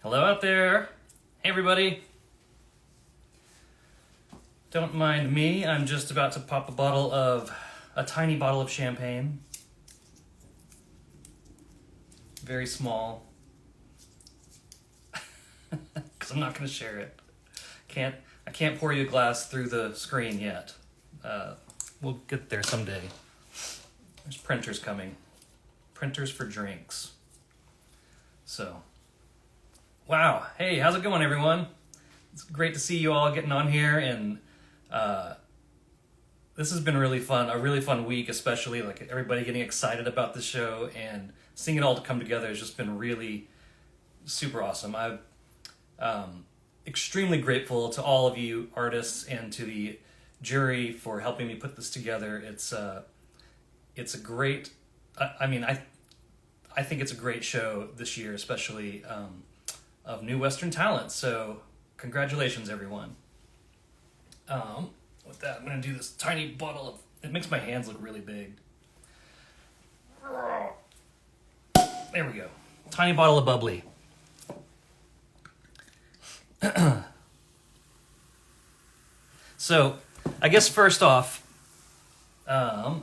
Hello out there. Hey everybody. Don't mind me. I'm just about to pop a tiny bottle of champagne. Very small. Because I'm not going to share it. I can't pour you a glass through the screen yet. We'll get there someday. There's printers coming. Printers for drinks. So, wow. Hey, how's it going, everyone? It's great to see you all getting on here, and this has been really fun. A really fun week, especially like everybody getting excited about the show and seeing it all to come together has just been really super awesome. I'm extremely grateful to all of you artists and to the jury for helping me put this together. It's a great. I think it's a great show this year, especially of new Western talent. So congratulations, everyone. With that, I'm going to do this tiny bottle of... It makes my hands look really big. There we go. Tiny bottle of bubbly. So, I guess first off, I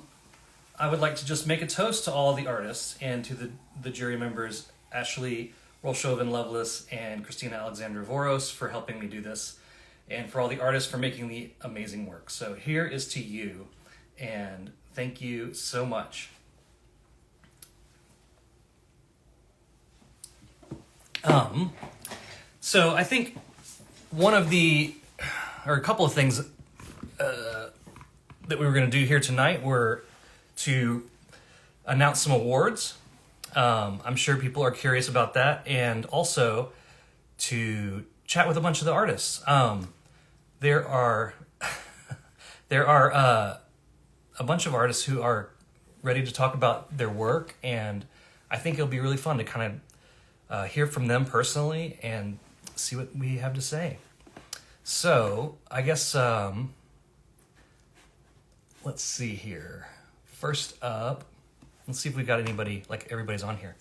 would like to just make a toast to all the artists and to the jury members, Ashley Rolshoven Lovelace and Christina Alexandra Voros, for helping me do this, and for all the artists for making the amazing work. So here is to you, and thank you so much. So I think a couple of things that we were going to do here tonight were to announce some awards. I'm sure people are curious about that, and also to chat with a bunch of the artists. There are a bunch of artists who are ready to talk about their work, and I think it'll be really fun to kind of hear from them personally and see what we have to say. So I guess let's see here. First up, let's see if we got anybody, like everybody's on here.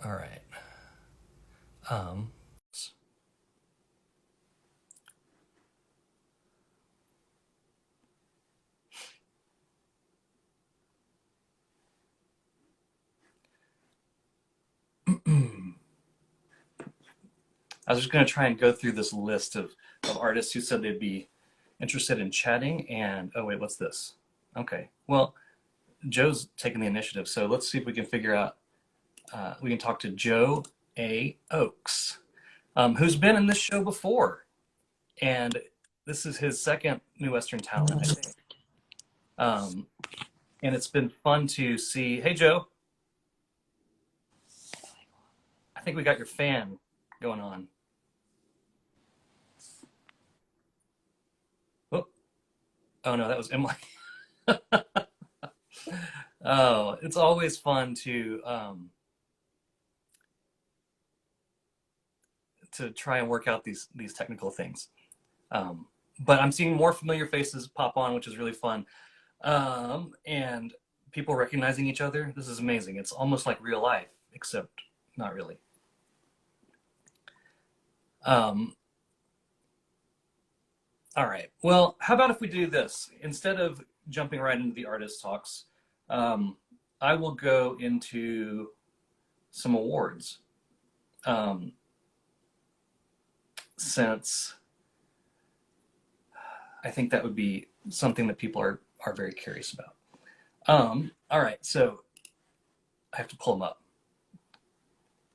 All right. I was just going to try and go through this list of artists who said they'd be interested in chatting, and oh wait, what's this? Okay, well, Joe's taking the initiative, so let's see if we can figure out, we can talk to Joe A. Oakes, who's been in this show before, and this is his second New Western Talent, I think. And it's been fun to see. Hey, Joe. I think we got your fan going on. Oh no, that was Emily. Oh, it's always fun to try and work out these technical things. But I'm seeing more familiar faces pop on, which is really fun. And people recognizing each other. This is amazing. It's almost like real life, except not really. All right. Well, how about if we do this? Instead of jumping right into the artist talks, I will go into some awards. Since I think that would be something that people are very curious about. All right. So I have to pull them up.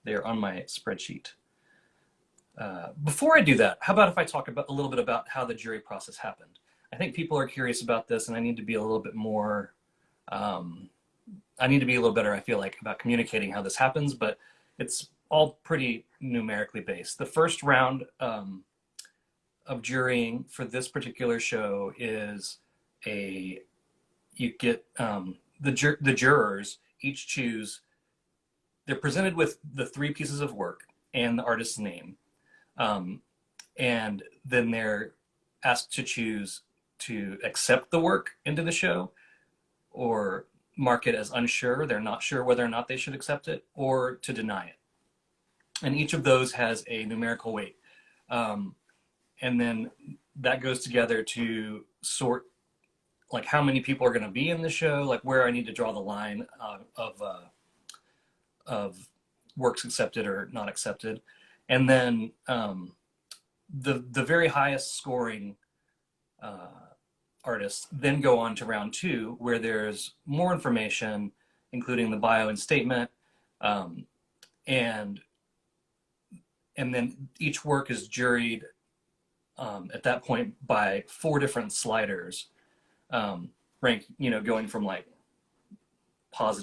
They're on my spreadsheet. Before I do that, how about if I talk a little bit about how the jury process happened? I think people are curious about this, and I need to be a little bit more, I need to be a little better, I feel like, about communicating how this happens, but it's all pretty numerically based. The first round of jurying for this particular show is you get the jurors each choose, they're presented with the 3 pieces of work and the artist's name. And then they're asked to choose to accept the work into the show, or mark it as unsure, they're not sure whether or not they should accept it, or to deny it. And each of those has a numerical weight. And then that goes together to sort like how many people are going to be in the show, like where I need to draw the line of works accepted or not accepted. And then the very highest scoring artists then go on to round two, where there's more information, including the bio and statement. And then each work is juried at that point by 4 different sliders, rank, going from like +5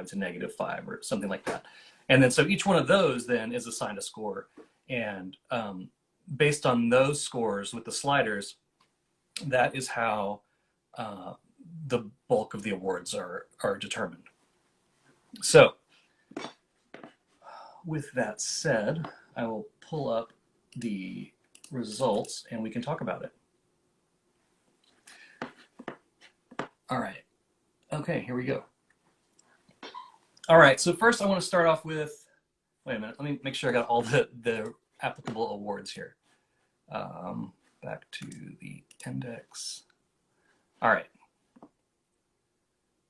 to -5 or something like that. And then so each one of those then is assigned a score. And based on those scores with the sliders, that is how the bulk of the awards are determined. So with that said, I will pull up the results and we can talk about it. All right. Okay, here we go. All right, so first I want to start off with, wait a minute, let me make sure I got all the applicable awards here. Back to the index. All right.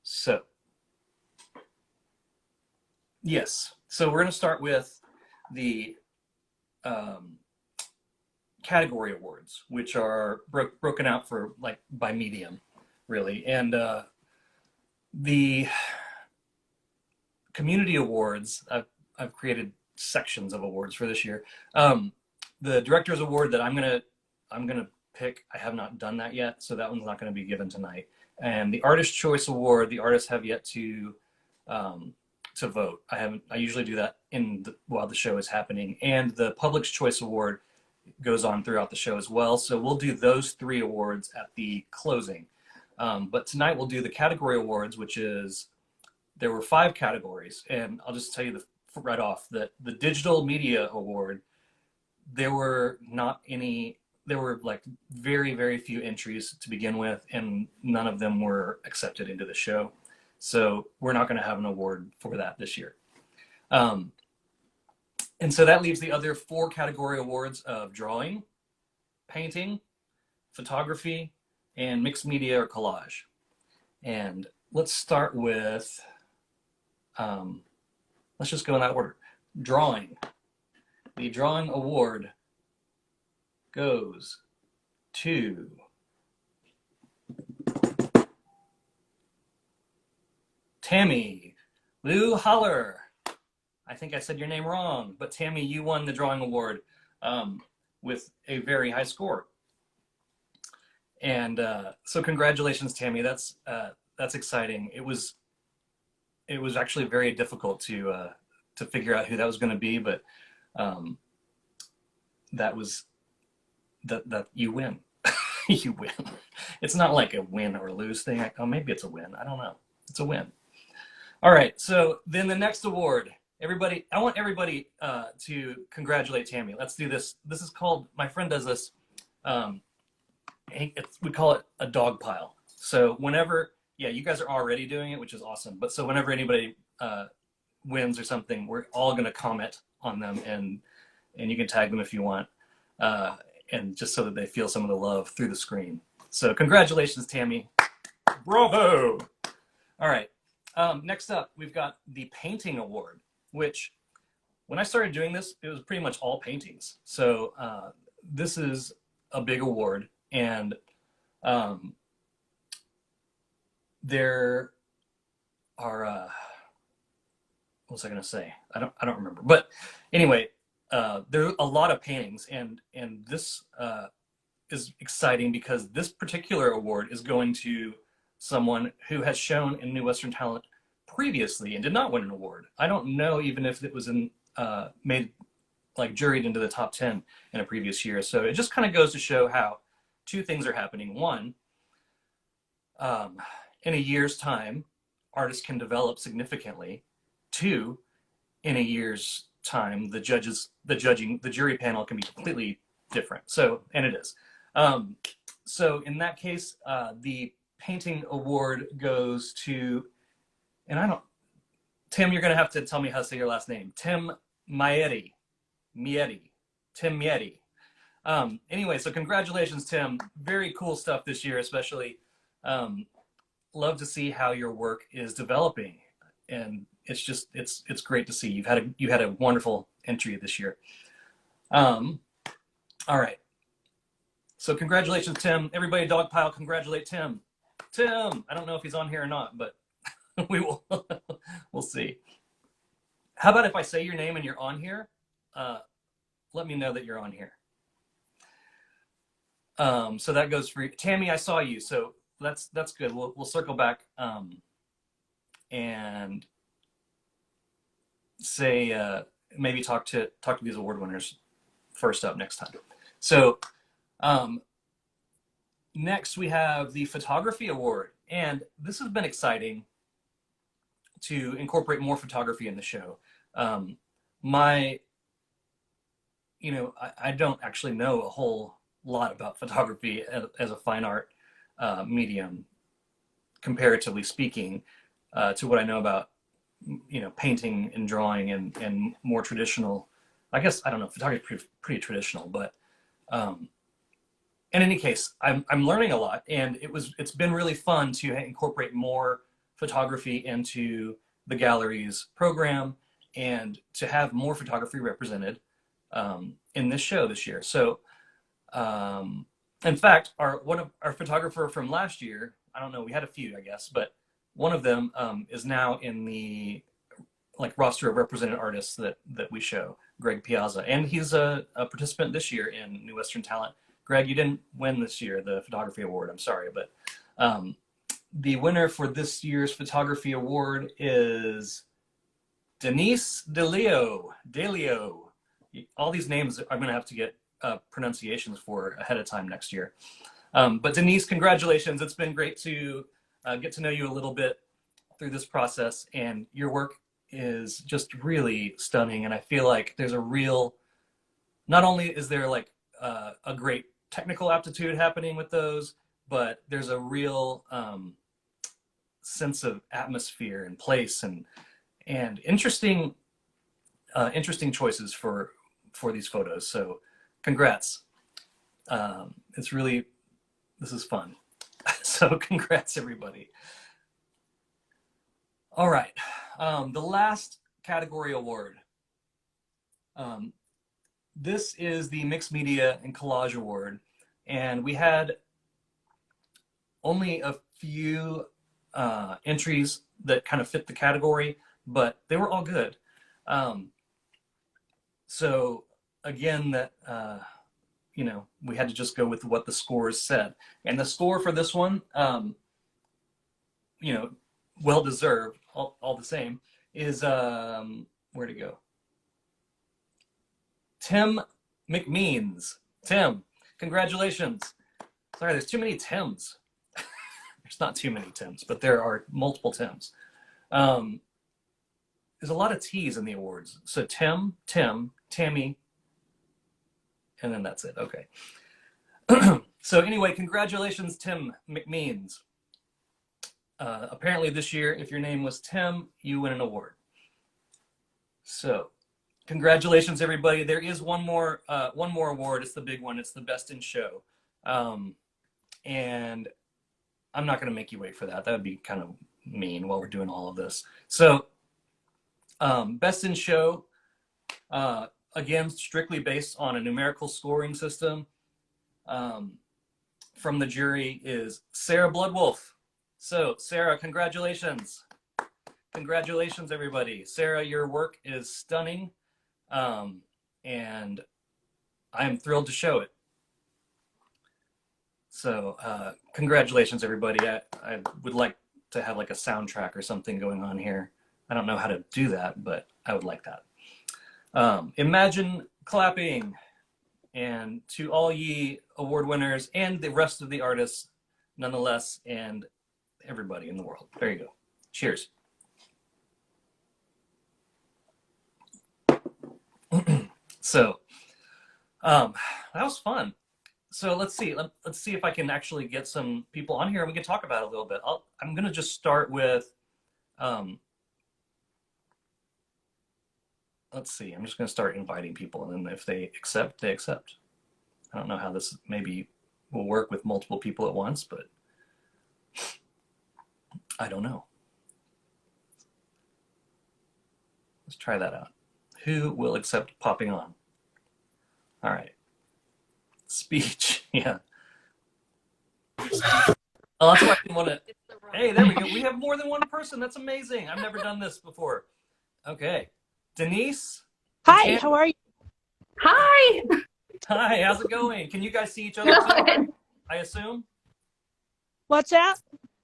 So, yes, so we're going to start with the category awards, which are broken out for like by medium, really. And the community awards, I've created sections of awards for this year. The director's award that I'm gonna pick, I have not done that yet, so that one's not going to be given tonight. And the artist choice award, the artists have yet to vote. I usually do that while the show is happening. And the public's choice award goes on throughout the show as well. So we'll do those 3 awards at the closing. But tonight we'll do the category awards, which is, there were 5 categories. And I'll just tell you right off that the digital media award, there were like very, very few entries to begin with, and none of them were accepted into the show. So we're not going to have an award for that this year. And so that leaves the other 4 category awards of drawing, painting, photography, and mixed media or collage. And let's start with, let's just go in that order. Drawing. The drawing award goes to Tammy Lou Holler. I think I said your name wrong, but Tammy, you won the drawing award with a very high score. And so congratulations, Tammy. That's exciting. It was actually very difficult to figure out who that was going to be, but that you win. You win. It's not like a win or lose thing. Oh, maybe it's a win. I don't know. It's a win. All right. So then the next award, everybody, I want everybody to congratulate Tammy. Let's do this. This is called, my friend does this. We call it a dog pile. So whenever, yeah, you guys are already doing it, which is awesome. But so whenever anybody wins or something, we're all going to comment on them, and you can tag them if you want. And just so that they feel some of the love through the screen. So congratulations, Tammy. Bravo. All right. Next up, we've got the painting award, which when I started doing this, it was pretty much all paintings. So this is a big award, and there are, what was I going to say? I don't remember. But anyway, there are a lot of paintings, and this is exciting because this particular award is going to someone who has shown in New Western Talent previously and did not win an award. I don't know even if it was made like juried into the top 10 in a previous year. So it just kind of goes to show how 2 things are happening. One, in a year's time, artists can develop significantly. 2, in a year's time, the jury panel can be completely different. So, and it is. So in that case, the painting award goes to and I don't, Tim, you're going to have to tell me how to say your last name. Tim Mieti. Tim Mieti. Anyway, so congratulations, Tim. Very cool stuff this year, especially. Love to see how your work is developing, and it's great to see. You had a wonderful entry this year. All right. So congratulations, Tim. Everybody, Dogpile, congratulate Tim. Tim, I don't know if he's on here or not, but we will. We'll see. How about if I say your name and you're on here? Let me know that you're on here. So that goes for Tammy. I saw you, so that's good. We'll circle back and say maybe talk to these award winners first up next time. So next we have the photography award, and this has been exciting to incorporate more photography in the show. I don't actually know a whole lot about photography as a fine art medium, comparatively speaking, to what I know about, painting and drawing and more traditional. I guess, I don't know, photography is pretty traditional, but in any case, I'm learning a lot, and it's been really fun to incorporate more photography into the gallery's program and to have more photography represented in this show this year. So in fact, one of our photographer from last year, I don't know, we had a few, I guess, but one of them is now in the roster of represented artists that we show, Greg Piazza, and he's a participant this year in New Western Talent. Greg, you didn't win this year the photography award, I'm sorry, but the winner for this year's photography award is Denise DeLeo. All these names I'm going to have to get pronunciations for ahead of time next year. But Denise, congratulations. It's been great to get to know you a little bit through this process, and your work is just really stunning. And I feel like there's not only is there a great technical aptitude happening with those, but there's a real sense of atmosphere and place and interesting choices for these photos. So congrats. This is fun. So congrats, everybody. All right. The last category award. This is the Mixed Media and Collage Award. And we had only a few entries that kind of fit the category, but they were all good. So again, we had to just go with what the scores said. And the score for this one, well-deserved, all the same, is, where'd it go? Tim McMeans. Tim, congratulations. Sorry, there's too many Tims. There's not too many Tims, but there are multiple Tims. There's a lot of T's in the awards. So Tim, Tammy, and then that's it. Okay. So anyway, congratulations, Tim McMeans. Apparently this year, if your name was Tim, you win an award. So congratulations, everybody. There is one more award. It's the big one. It's the Best in Show. And I'm not going to make you wait for that. That would be kind of mean while we're doing all of this. So Best in Show, again, strictly based on a numerical scoring system. From the jury is Sarah Bloodwolf. So Sarah, congratulations. Congratulations, everybody. Sarah, your work is stunning. And I am thrilled to show it. So congratulations, everybody. I would like to have like a soundtrack or something going on here. I don't know how to do that, but I would like that. Imagine clapping. And to all ye award winners and the rest of the artists, nonetheless, and everybody in the world. There you go. Cheers. So that was fun. So let's see if I can actually get some people on here and we can talk about it a little bit. I'm going to just start with Um, let's see. I'm just going to start inviting people, and then if they accept, they accept. I don't know how this maybe will work with multiple people at once, but I don't know. Let's try that out. Who will accept popping on? All right. Speech. Yeah. Oh, that's why I didn't want to. Hey, there we go. We have more than one person. That's amazing. I've never done this before. Okay. Denise? Hi, how are you? Hi. Hi, how's it going? Can you guys see each other too, I assume? What's that?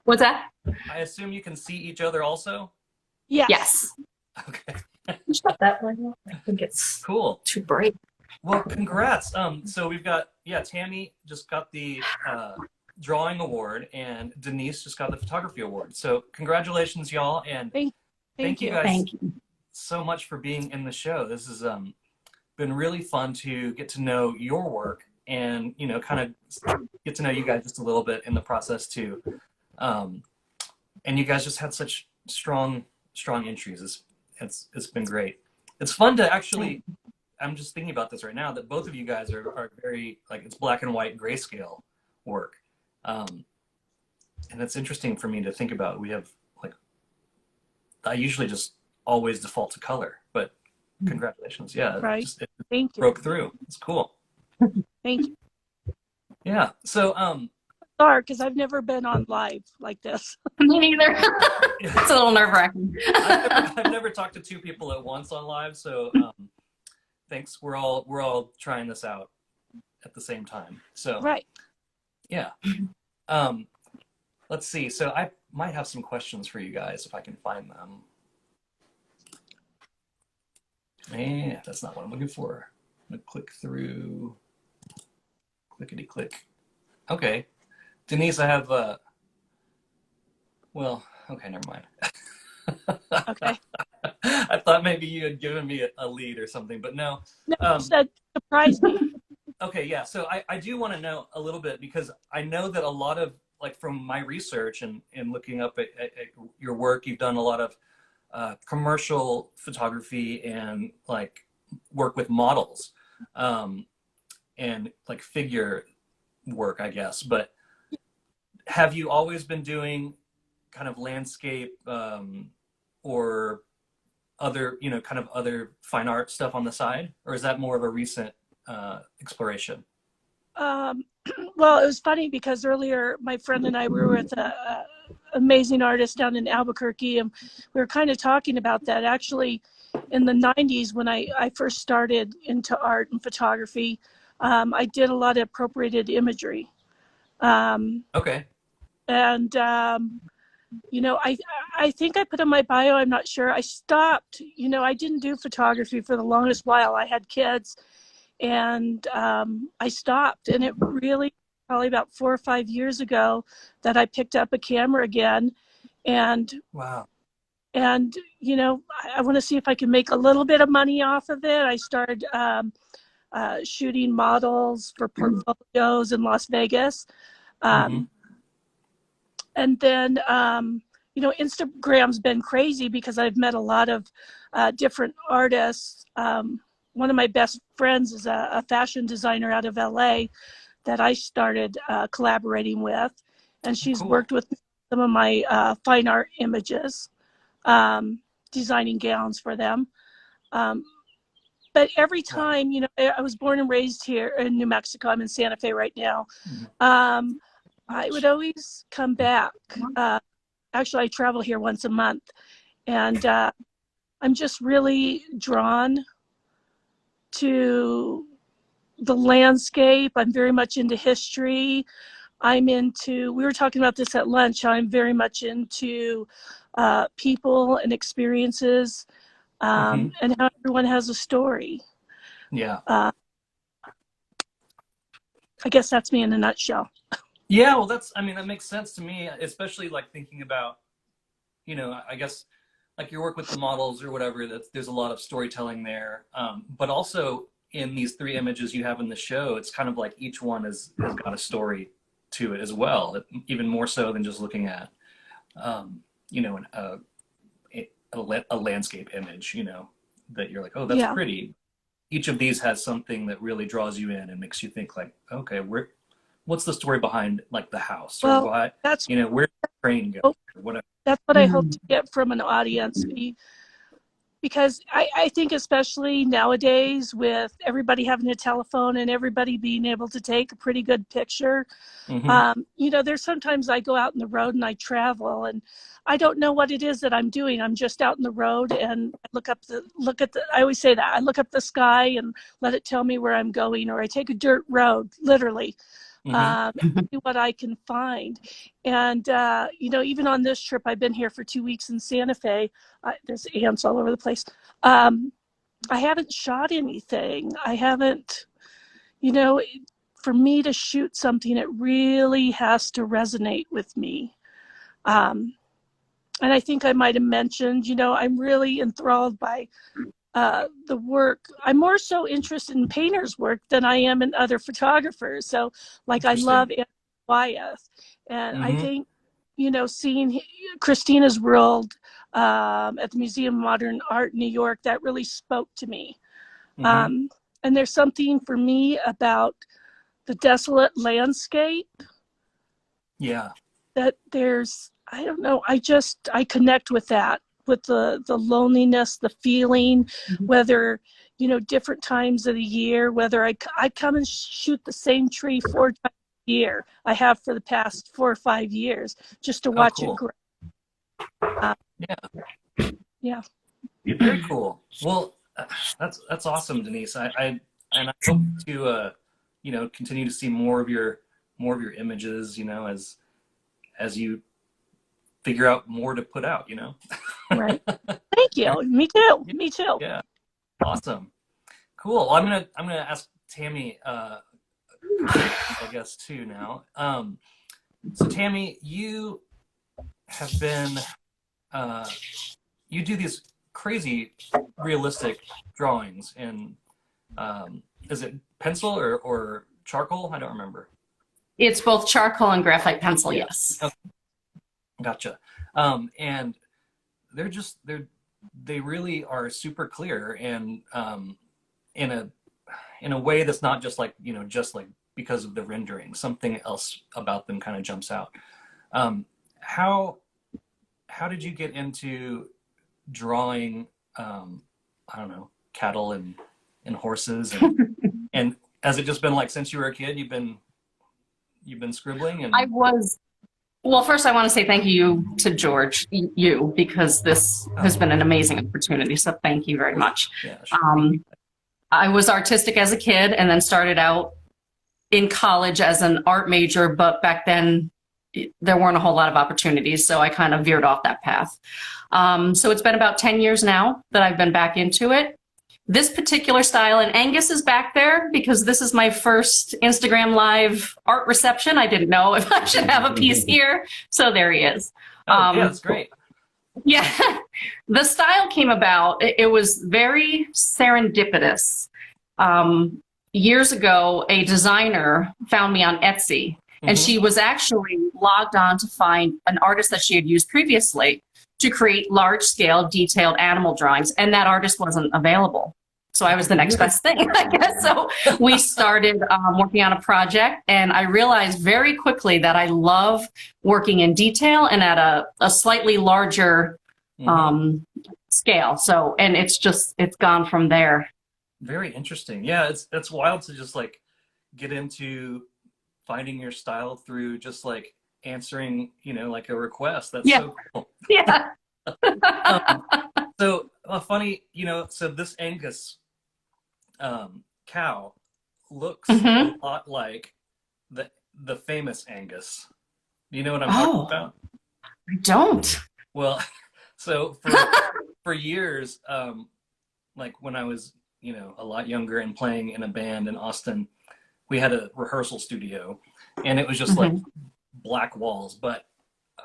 What's that? I assume you can see each other also? Yes. Yes. Okay. Shut that one off. I think it's Cool. too bright. Well, congrats. So we've got, Tammy just got the drawing award, and Denise just got the photography award. So congratulations, y'all, and Thank you. guys Thank you. so much for being in the show. This has been really fun to get to know your work and, kind of get to know you guys just a little bit in the process too. And you guys just had such strong entries. It's been great. It's fun to actually, I'm just thinking about this right now, that both of you guys are very, like, it's black and white grayscale work. And it's interesting for me to think about. We have, like, I usually just always default to color, but congratulations. Yeah. Right. It Thank you. broke through. It's cool. Thank you. Yeah. So, Sorry, because I've never been on live like this. Me neither. It's a little nerve-wracking. I've never talked to two people at once on live. So, thanks. We're all trying this out at the same time. So, Right. yeah. Let's see. So I might have some questions for you guys if I can find them. Man, that's not what I'm looking for. I'm gonna click through. Clickety click. Okay. Denise, I have well, okay, never mind. Okay. I thought maybe you had given me a lead or something, but no. No, that surprised me. Okay, yeah. So I do want to know a little bit, because I know that a lot of, like, from my research and looking up at your work, you've done a lot of commercial photography and, like, work with models and, like, figure work, I guess. But have you always been doing kind of landscape or other, kind of other fine art stuff on the side? Or is that more of a recent exploration? Well, it was funny because earlier my friend and I were with a amazing artist down in Albuquerque, and we were kind of talking about that. Actually, in the 90s, when I first started into art and photography, I did a lot of appropriated imagery. Okay. And I think I put in my bio, I'm not sure. I stopped. I didn't do photography for the longest while. I had kids, and I stopped. And it really, probably about 4 or 5 years ago, that I picked up a camera again. And Wow. and I want to see if I can make a little bit of money off of it. I started shooting models for portfolios in Las Vegas. And then, Instagram's been crazy because I've met a lot of different artists. One of my best friends is a fashion designer out of LA that I started collaborating with. And she's worked with some of my fine art images, designing gowns for them. But every time, I was born and raised here in New Mexico. I'm in Santa Fe right now. I would always come back. Actually, I travel here once a month, and I'm just really drawn to the landscape. I'm very much into history. We were talking about this at lunch, I'm very much into people and experiences, and how everyone has a story. Yeah. I guess that's me in a nutshell. Yeah, well, that makes sense to me, especially, like, thinking about, I guess, like, your work with the models or whatever, there's a lot of storytelling there. But also in these 3 images you have in the show, it's kind of like each one has got a story to it as well, even more so than just looking at, a landscape image, you know, that you're like, oh, that's Yeah. pretty. Each of these has something that really draws you in and makes you think like, okay, what's the story behind like the house, or Well, why, that's you know, where the train goes, oh, or whatever. that's what I hope Mhm. to get from an audience. Because I think especially nowadays with everybody having a telephone and everybody being able to take a pretty good picture, Mm-hmm. you know, there's sometimes I go out in the road and I travel and I don't know what it is that I'm doing. I'm just out in the road and I I always say that I look up the sky and let it tell me where I'm going, or I take a dirt road, literally, Mm-hmm. see what I can find. And, you know, even on this trip, I've been here for 2 weeks in Santa Fe. There's ants all over the place. I haven't shot anything. I haven't, you know, for me to shoot something, it really has to resonate with me. Um, and I think I might have mentioned, you know, I'm really enthralled by the work. I'm more so interested in painters' work than I am in other photographers. So, like, I love Interesting. Andrew Wyeth, and I Mm-hmm. think, you know, seeing Christina's World at the Museum of Modern Art in New York, that really spoke to me. Mm-hmm. Um, and there's something for me about the desolate landscape Yeah. that there's, I don't know, I connect with that, with the loneliness, the feeling, whether, you know, different times of the year, whether I come and shoot the same tree 4 times a year. I have for the past 4 or 5 years, just to Oh, watch it cool. grow. Uh, Yeah. yeah. Very cool. Well, that's awesome, Denise. And I hope to you know, continue to see more of your images, you know, as you figure out more to put out, you know. Right. Thank Very, you. Me too. Me too. yeah. Awesome. Cool. Well, I'm gonna ask Tammy a question, I guess, too now. So Tammy, you have been you do these crazy realistic drawings in is it pencil or charcoal? I don't remember. It's both charcoal and graphite pencil, Yeah. yes. Okay, gotcha. And they really are super clear and in a way that's not just like, you know, just like because of the rendering, something else about them kind of jumps out. Um, how did you get into drawing I don't know, cattle and horses and has it just been like since you were a kid you've been scribbling I and was, well, first I want to say thank you to George, you, because this has been an amazing opportunity. So thank you very much. yeah, sure. I was artistic as a kid and then started out in college as an art major, but back then there weren't a whole lot of opportunities. So I kind of veered off that path. So it's been about 10 years now that I've been back into it. This particular style, and Angus is back there because this is my first Instagram Live art reception. I didn't know if I should have a piece here. So there he is. Oh, yeah, that's great. Yeah, the style came about. It was very serendipitous. Years ago, a designer found me on Etsy, and Mhm. she was actually logged on to find an artist that she had used previously to create large-scale detailed animal drawings, and that artist wasn't available. So I was the next best thing, I guess. So we started working on a project, and I realized very quickly that I love working in detail and at a slightly larger scale. So, and it's gone from there. Very interesting. Yeah, it's wild to just like get into finding your style through just like answering, you know, like a request. That's Yeah. so cool. Yeah. So funny, you know, so this Angus cow looks a lot like the famous Angus. Do you know what I'm talking about? I don't. Well, so for years, like when I was, you know, a lot younger and playing in a band in Austin, we had a rehearsal studio, and it was just like black walls. But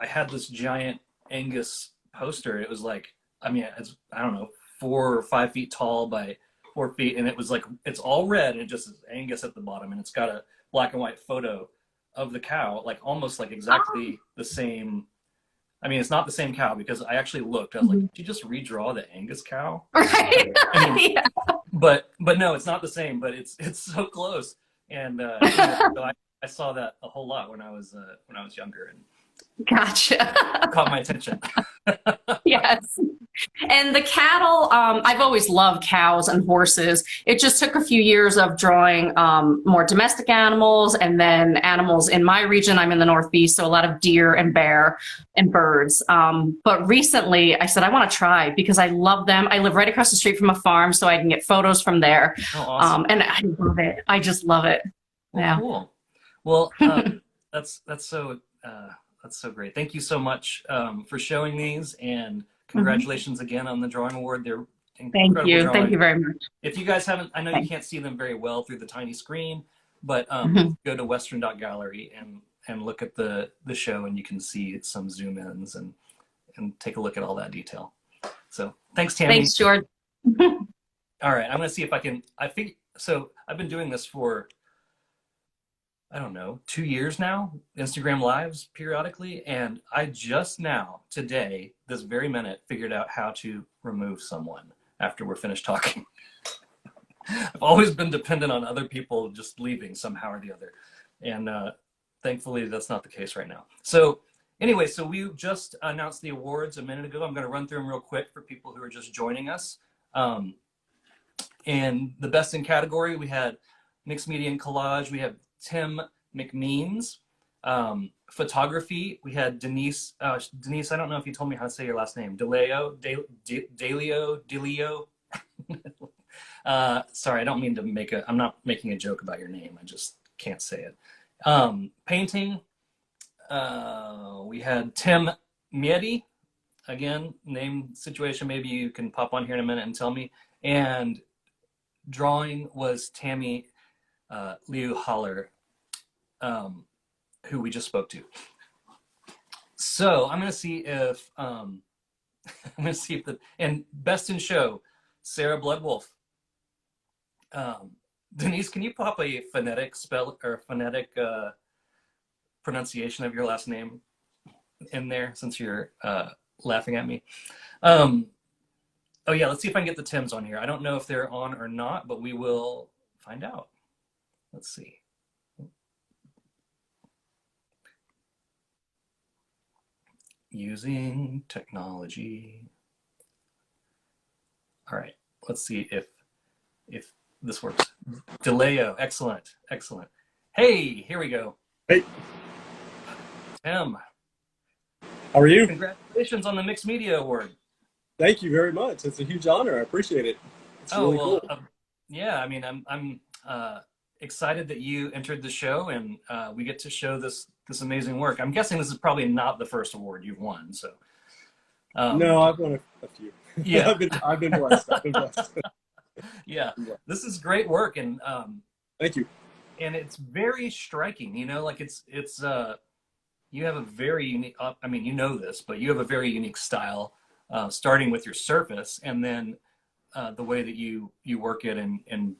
I had this giant Angus poster. It was like, I mean, it's, I don't know, 4 or 5 feet tall by 4 feet, and it was like, it's all red, and it just is Angus at the bottom, and it's got a black and white photo of the cow, like almost like exactly the same I mean, it's not the same cow because I actually looked. I was like, Mhm. did you just redraw the Angus cow? Right. I mean, Yeah. but no, it's not the same. But it's so close. And you know, so I saw that a whole lot when I was younger and Gotcha. caught my attention. Yes. And the cattle, I've always loved cows and horses. It just took a few years of drawing more domestic animals and then animals in my region. I'm in the Northeast, so a lot of deer and bear and birds. But recently I said, I want to try because I love them. I live right across the street from a farm, so I can get photos from there. Oh, awesome. And I love it. I just love it. Well, Yeah. cool. Well, that's so great. Thank you so much for showing these, and congratulations again on the drawing award. They're Thank incredible you. drawings. Thank you very much. If you guys haven't, I know you Thanks. can't see them very well through the tiny screen, but go to Western.gallery and look at the show, and you can see some zoom ins and take a look at all that detail. So thanks, Tammy. Thanks, George. All right, I'm gonna see if I can. I think so. I've been doing this for, I don't know, 2 years now, Instagram lives periodically. And I just now, today, this very minute, figured out how to remove someone after we're finished talking. I've always been dependent on other people just leaving somehow or the other. And thankfully, that's not the case right now. So anyway, so we just announced the awards a minute ago. I'm going to run through them real quick for people who are just joining us. And the best in category, we had mixed media and collage. We have Tim McMeans. Photography, we had Denise. Denise, I don't know if you told me how to say your last name. Delio. Sorry, I don't mean to I'm not making a joke about your name. I just can't say it. Painting, we had Tim Miedi. Again, name situation, maybe you can pop on here in a minute and tell me. And drawing was Tammy Liu Haller, who we just spoke to. So I'm going to see if and best in show, Sarah Bloodwolf. Denise, can you pop a phonetic pronunciation of your last name in there since you're laughing at me? Oh yeah, let's see if I can get the Tims on here. I don't know if they're on or not, but we will find out. Let's see. Using technology. All right, let's see if this works. Deleo, excellent. Hey, here we go. Hey. Tim. How are you? Congratulations on the Mixed Media Award. Thank you very much. It's a huge honor. I appreciate it. It's really cool. Yeah, I mean, I'm excited that you entered the show and we get to show this amazing work. I'm guessing this is probably not the first award you've won, so. No, I've won a few. Yeah. I've been blessed. Yeah, this is great work, and thank you. And it's very striking. You know, like it's you have a very unique. I mean, you know this, but you have a very unique style, starting with your surface, and then the way that you work it and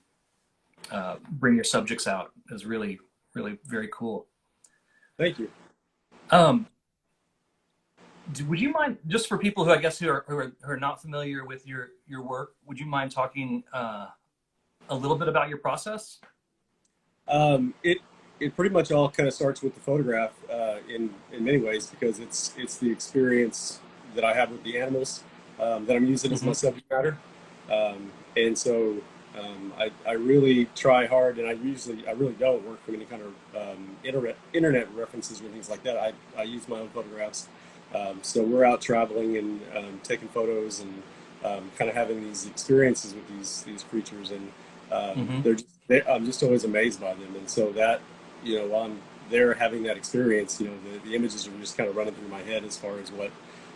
bring your subjects out is really very cool. Thank you. Would you mind, just for people who I guess who are not familiar with your work, would you mind talking a little bit about your process? It pretty much all kind of starts with the photograph in many ways, because it's the experience that I have with the animals that I'm using as my subject matter, and so I really try hard, and I really don't work from any kind of internet references or things like that. I use my own photographs. So we're out traveling and taking photos and kind of having these experiences with these creatures, and I'm just always amazed by them. And so that, you know, while I'm there having that experience, you know, the images are just kind of running through my head as far as what,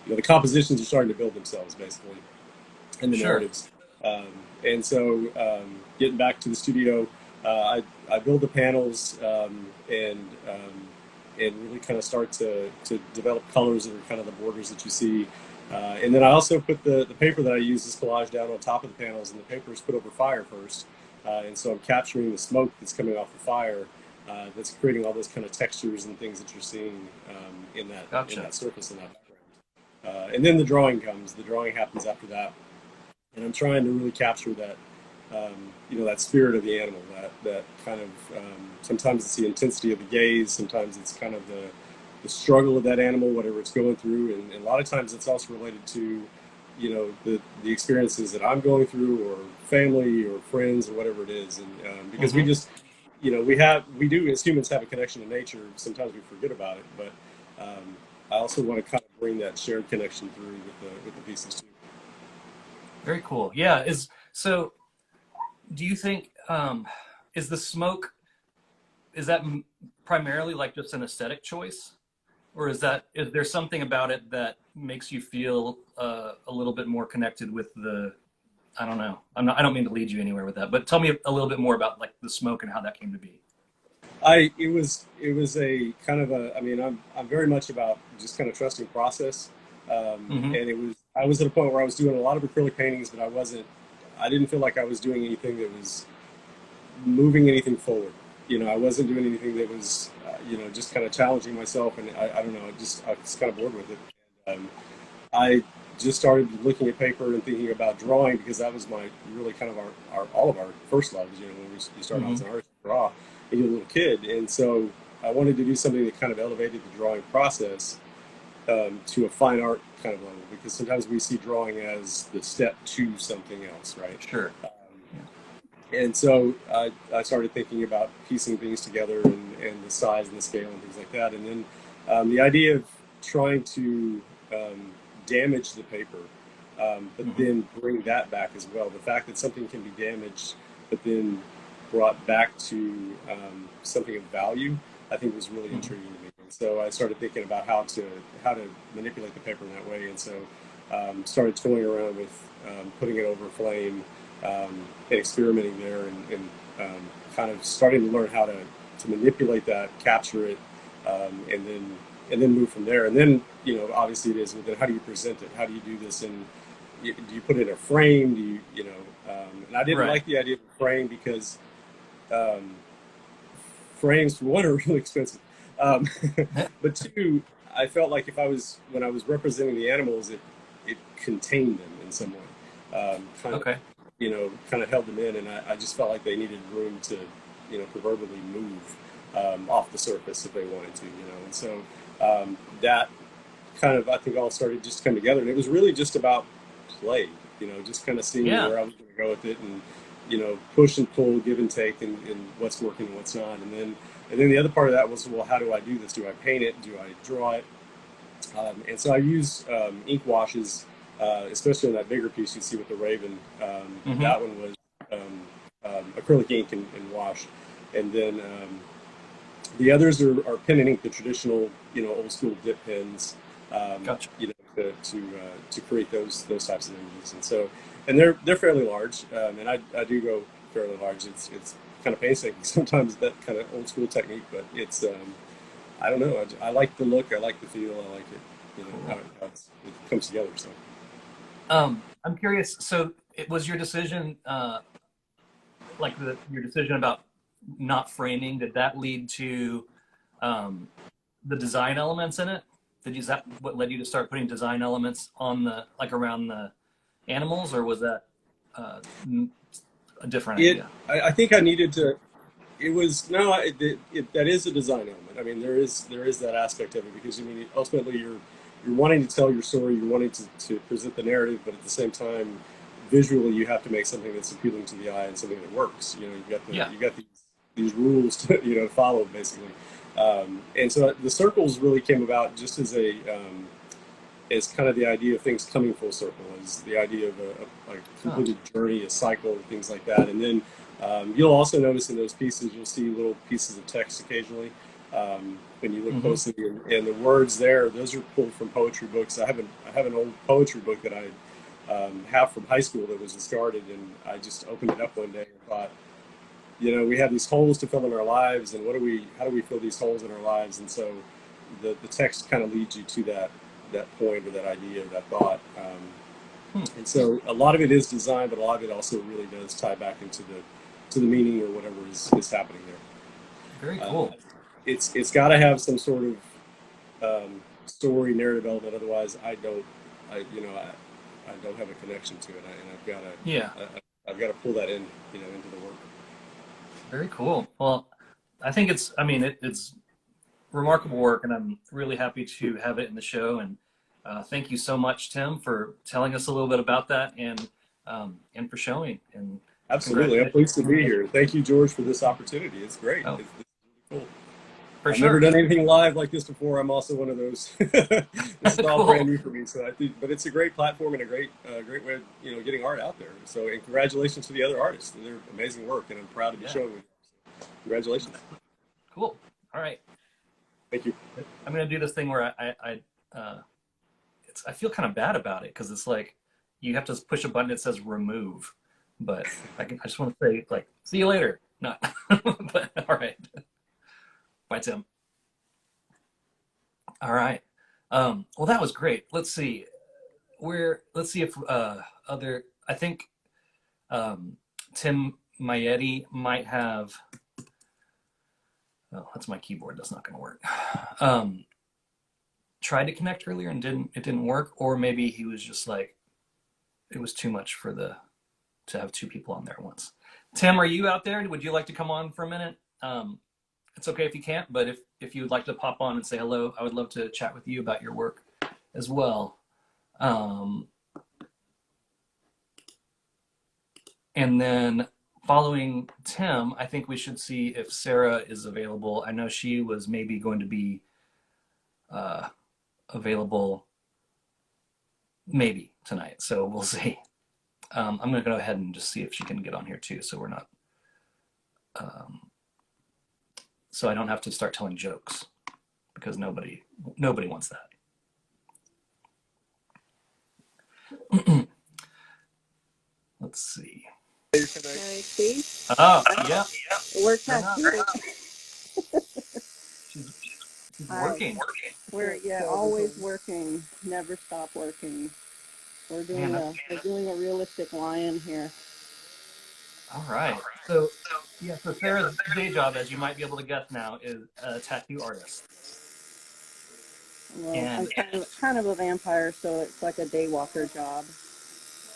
you know, the compositions are starting to build themselves basically, and the narratives. And so getting back to the studio, I build the panels and really kind of start to develop colors that are kind of the borders that you see. And then I also put the paper that I use, this collage, down on top of the panels, and the paper is put over fire first. And so I'm capturing the smoke that's coming off the fire that's creating all those kind of textures and things that you're seeing in that surface in that background. And then the drawing comes. The drawing happens after that, and I'm trying to really capture that, that spirit of the animal. That kind of sometimes it's the intensity of the gaze, sometimes it's kind of the struggle of that animal, whatever it's going through, and a lot of times it's also related to, the experiences that I'm going through, or family, or friends, or whatever it is, and because we just, we do as humans have a connection to nature. Sometimes we forget about it, but I also want to kind of bring that shared connection through with the pieces too. Very cool. Yeah. So do you think, is the smoke, is that primarily like just an aesthetic choice? Or is there something about it that makes you feel a little bit more connected with I don't know. I don't mean to lead you anywhere with that, but tell me a little bit more about like the smoke and how that came to be. It was a kind of I'm very much about just kind of trusting process. And I was at a point where I was doing a lot of acrylic paintings, but I didn't feel like I was doing anything that was moving anything forward. I wasn't doing anything that was, just kind of challenging myself. And I don't know, I was kind of bored with it. And, I just started looking at paper and thinking about drawing, because that was really kind of all of our first loves, when you start off as an artist, draw, and you're a little kid. And so I wanted to do something that kind of elevated the drawing process to a fine art kind of level, because sometimes we see drawing as the step to something else, right? Sure. And so I started thinking about piecing things together, and the size and the scale and things like that. And then the idea of trying to damage the paper, but then bring that back as well. The fact that something can be damaged, but then brought back to something of value, I think was really intriguing to me. And so I started thinking about how to manipulate the paper in that way. And so started toying around with putting it over flame, and experimenting there, and kind of starting to learn how to manipulate that, capture it, and then move from there. And then, obviously it is, well, then how do you present it? How do you do this? And do you put it in a frame? Do you, and I didn't like the idea of a frame, because frames, for one, are really expensive. But two, I felt like when I was representing the animals, it contained them in some way. Kind of held them in, and I just felt like they needed room to, proverbially move off the surface if they wanted to, And so that kind of, I think, all started just come together, and it was really just about play, just kind of seeing where I was going to go with it, and push and pull, give and take, and what's working and what's not. And then the other part of that was, well, how do I do this? Do I paint it? Do I draw it? And so I use ink washes, especially on that bigger piece you see with the Raven. That one was acrylic ink and wash. And then the others are pen and ink, the traditional, old school dip pens, Gotcha. To create those types of images. And so, and they're fairly large, and I do go fairly large. It's kind of painstaking sometimes, that kind of old school technique, but it's I don't know. I like the look. I like the feel. I like it. How it comes together. So, I'm curious. So, it was your decision, your decision about not framing. Did that lead to the design elements in it? Is that what led you to start putting design elements on around the animals, or was that a different idea? I think I needed to. It was that is a design element. I mean, there is that aspect of it, because ultimately you're wanting to tell your story, you're wanting to present the narrative, but at the same time, visually you have to make something that's appealing to the eye and something that works. You've got these rules to follow, basically. And so the circles really came about just as as kind of the idea of things coming full circle, as the idea of a completed journey, a cycle, and things like that. And then you'll also notice in those pieces, you'll see little pieces of text occasionally when you look closely. And the words there, those are pulled from poetry books. I have an old poetry book that I have from high school that was discarded, and I just opened it up one day and thought, we have these holes to fill in our lives, and how do we fill these holes in our lives? And so the text kind of leads you to that point, or that idea, or that thought. And so a lot of it is design, but a lot of it also really does tie back into the meaning, or whatever is happening there. Very cool. It's got to have some sort of story, narrative element. Otherwise, I don't, I don't have a connection to it, and Yeah. I've got to pull that in, into the work. Very cool. Well, I think I mean, it's remarkable work, and I'm really happy to have it in the show. And thank you so much, Tim, for telling us a little bit about that and for showing. And Absolutely. I'm pleased to be here. Thank you, George, for this opportunity. It's great. Oh, It's really cool. for I've sure. never done anything live like this before. I'm also one of those. This is all Cool. brand new for me. So I think, but it's a great platform and a great way of, getting art out there. So, and congratulations to the other artists. They're amazing work, and I'm proud to be showing with you. Congratulations. Cool. All right. Thank you. I'm gonna do this thing where I feel kind of bad about it because it's like you have to push a button that says remove, but I just want to say like see you later. Not, but all right. Bye, Tim. All right. Well, that was great. Let's see. Let's see if I think Tim Maietti might have. Oh, that's my keyboard. That's not going to work. Tried to connect earlier and it didn't work, or maybe he was just like it was too much to have two people on there at once. Tim, are you out there? Would you like to come on for a minute? It's okay if you can't, but if you would like to pop on and say hello, I would love to chat with you about your work as well. And then following Tim, I think we should see if Sarah is available. I know she was maybe going to be available maybe tonight, so we'll see. I'm going to go ahead and just see if she can get on here too, so we're not so I don't have to start telling jokes because nobody wants that. Let's see. See? Oh, yeah. It worked out good. She's Hi. working. We're always working, never stop working. We're doing a realistic lion here. All right. So Sarah's day job, as you might be able to guess now, is a tattoo artist. Well, And I'm kind of a vampire, so it's like a day walker job.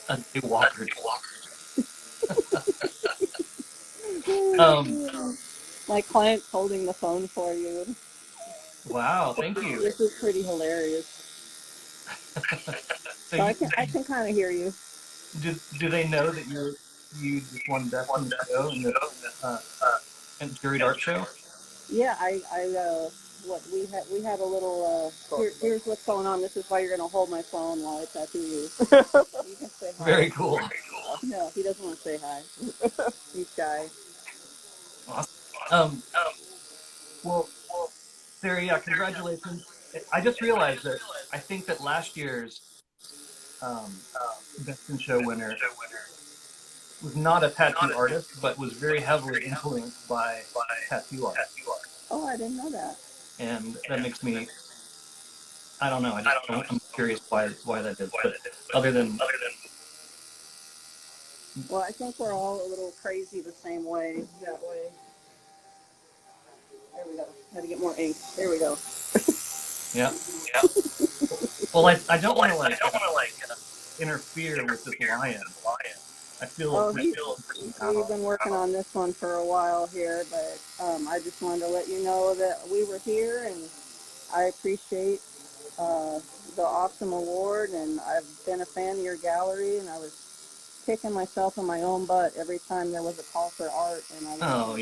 a day walker. My client's holding the phone for you. Wow, thank you. This is pretty hilarious. So I can kind of hear you. do they know that you just won best in the show in the juried art show? Yeah, we had a little here's what's going on. This is why you're gonna hold my phone while I tattoo you. You can say hi. Very cool. No, he doesn't want to say hi. He's shy. Awesome. Well, Sarah, yeah, congratulations. I just realized that I think that last year's Best in Show winner was not a tattoo artist, but was very heavily influenced by tattoo art. Oh, I didn't know that. And that makes me, I don't know, I'm curious why that is. But other than. Well, I think we're all a little crazy the same way. That way. There we go. Had to get more ink. There we go. Yeah. Well, I don't want to interfere with this lion. I feel. We've been working on this one for a while here, but I just wanted to let you know that we were here, and I appreciate the awesome award, and I've been a fan of your gallery, and I was kicking myself in my own butt every time there was a call for art, and I was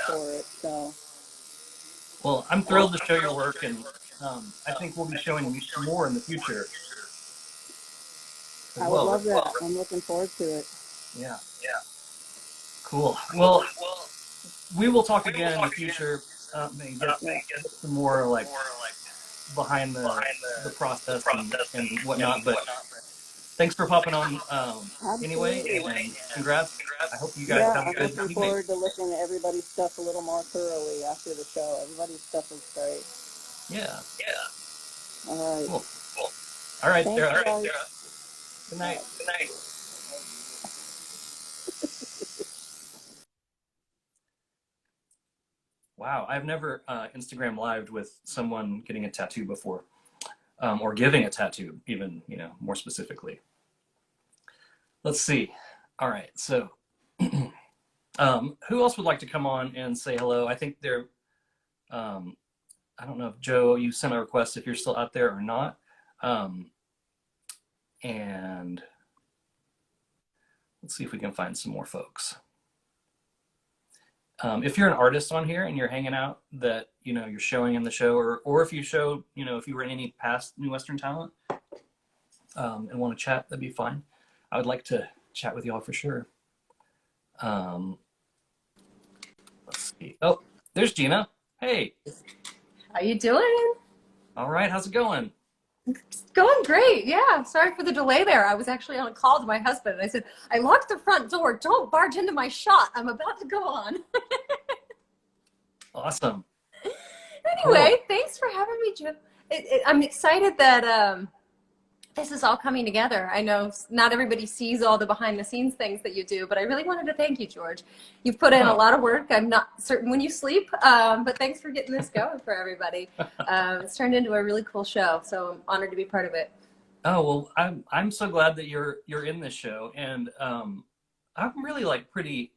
for it. So. Well, I'm thrilled to show your work, and I think we'll be showing more in the future. I would love that. I'm looking forward to it. Yeah. Cool. Well, we will talk again in the future. Maybe get some more like behind the process and whatnot. But thanks for popping on anyway, and congrats. I hope you guys have a good evening. I'm looking forward to looking at everybody's stuff a little more thoroughly after the show. Everybody's stuff is great. Yeah. All right. Cool. All right, Thanks, Sarah. guys. Good night. Wow, I've never Instagram lived with someone getting a tattoo before. or giving a tattoo, even, more specifically. Let's see. All right. So, who else would like to come on and say hello? I think I don't know if Joe, you sent a request if you're still out there or not. And let's see if we can find some more folks. If you're an artist on here and you're hanging out that, you're showing in the show, or if you show, if you were in any past New Western Talent and want to chat, that'd be fine. I would like to chat with y'all for sure. Let's see. Oh, there's Gina. Hey. How you doing? All right. How's it going? It's going great. Yeah. Sorry for the delay there. I was actually on a call to my husband. And I said, I locked the front door. Don't barge into my shot. I'm about to go on. Awesome. Anyway, Cool. Thanks for having me, Jim. I'm excited that this is all coming together. I know not everybody sees all the behind the scenes things that you do, but I really wanted to thank you, George. You've put in a lot of work. I'm not certain when you sleep, but thanks for getting this going for everybody. It's turned into a really cool show, so I'm honored to be part of it. Oh, well, I'm so glad that you're in this show, and I'm really pretty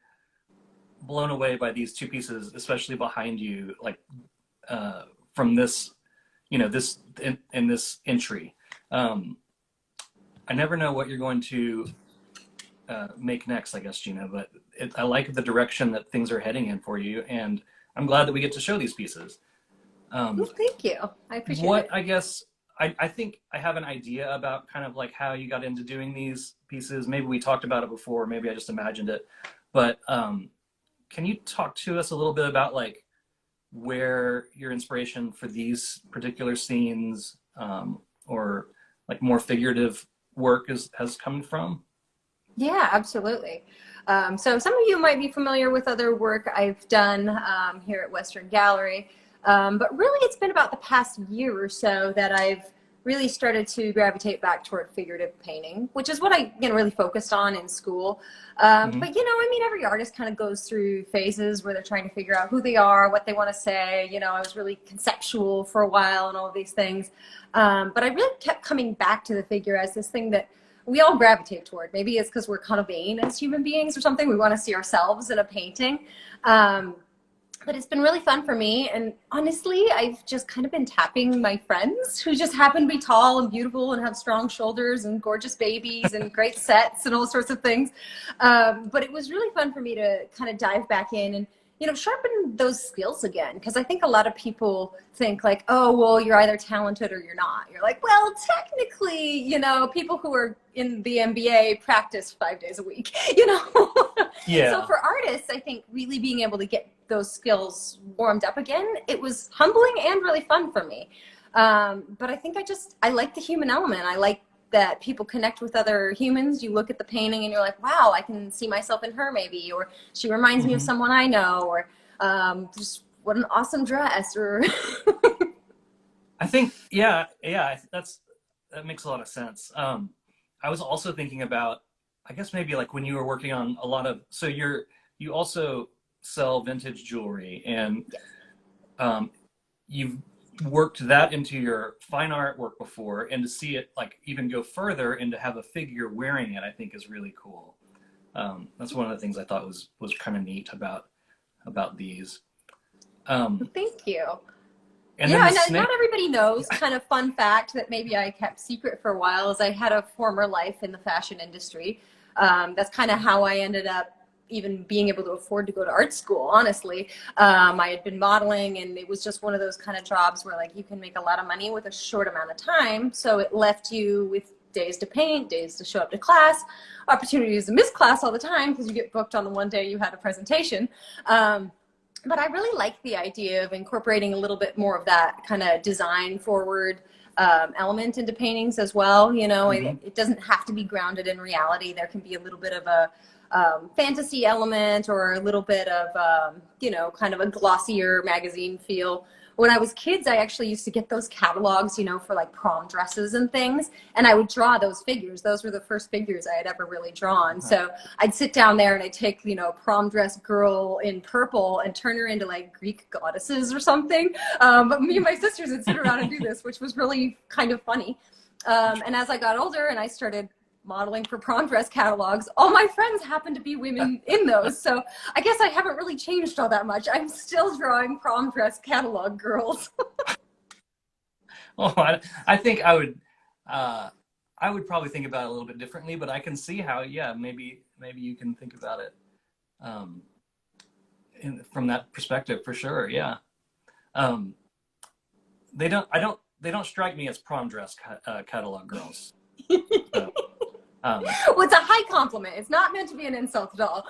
blown away by these two pieces, especially behind you, from this, this in this entry. I never know what you're going to make next, I guess, Gina, but I like the direction that things are heading in for you, and I'm glad that we get to show these pieces. Well, thank you. I appreciate it. I guess, I think I have an idea about kind of how you got into doing these pieces. Maybe we talked about it before, maybe I just imagined it, but can you talk to us a little bit about where your inspiration for these particular scenes or more figurative work has come from? Yeah, absolutely. So some of you might be familiar with other work I've done here at Western Gallery, but really it's been about the past year or so that I've really started to gravitate back toward figurative painting, which is what I really focused on in school. But every artist kind of goes through phases where they're trying to figure out who they are, what they want to say. I was really conceptual for a while and all of these things. But I really kept coming back to the figure as this thing that we all gravitate toward. Maybe it's because we're kind of vain as human beings or something. We want to see ourselves in a painting. But it's been really fun for me. And honestly, I've just kind of been tapping my friends who just happen to be tall and beautiful and have strong shoulders and gorgeous babies and great sets and all sorts of things. But it was really fun for me to kind of dive back in and, sharpen those skills again. Because I think a lot of people think oh, well, you're either talented or you're not. You're well, technically, people who are in the NBA practice 5 days a week, Yeah. So for artists, I think really being able to get those skills warmed up again, it was humbling and really fun for me. But I think I like the human element. I like that people connect with other humans. You look at the painting and you're like, wow, I can see myself in her maybe, or she reminds me of someone I know, or just what an awesome dress, or I think, yeah, that makes a lot of sense. I was also thinking about, I guess maybe when you were working on a lot of, so you also sell vintage jewelry, and you've worked that into your fine art work before, and to see it even go further and to have a figure wearing it, I think is really cool. That's one of the things I thought was kind of neat about these. Thank you. And yeah, then not everybody knows. Kind of fun fact that maybe I kept secret for a while is I had a former life in the fashion industry. That's kind of how I ended up even being able to afford to go to art school, honestly. I had been modeling, and it was just one of those kind of jobs where you can make a lot of money with a short amount of time. So it left you with days to paint, days to show up to class, opportunities to miss class all the time because you get booked on the one day you had a presentation. But I really like the idea of incorporating a little bit more of that kind of design forward element into paintings as well. It doesn't have to be grounded in reality. There can be a little bit of a fantasy element, or a little bit of, kind of a glossier magazine feel when I was kids, I actually used to get those catalogs, you know, for like prom dresses and things. And I would draw those figures. Those were the first figures I had ever really drawn. So I'd sit down there and I'd take, you know, prom dress girl in purple and turn her into like Greek goddesses or something. But me and my sisters would sit around and do this, which was really kind of funny. And as I got older and I started modeling for prom dress catalogs, all my friends happened to be women in those. So I guess I haven't really changed all that much. I'm still drawing prom dress catalog girls. Well, I think I would probably think about it a little bit differently, but I can see how, yeah, maybe you can think about it from that perspective for sure. Yeah. They don't strike me as prom dress catalog girls. So, Well, it's a high compliment. It's not meant to be an insult at all.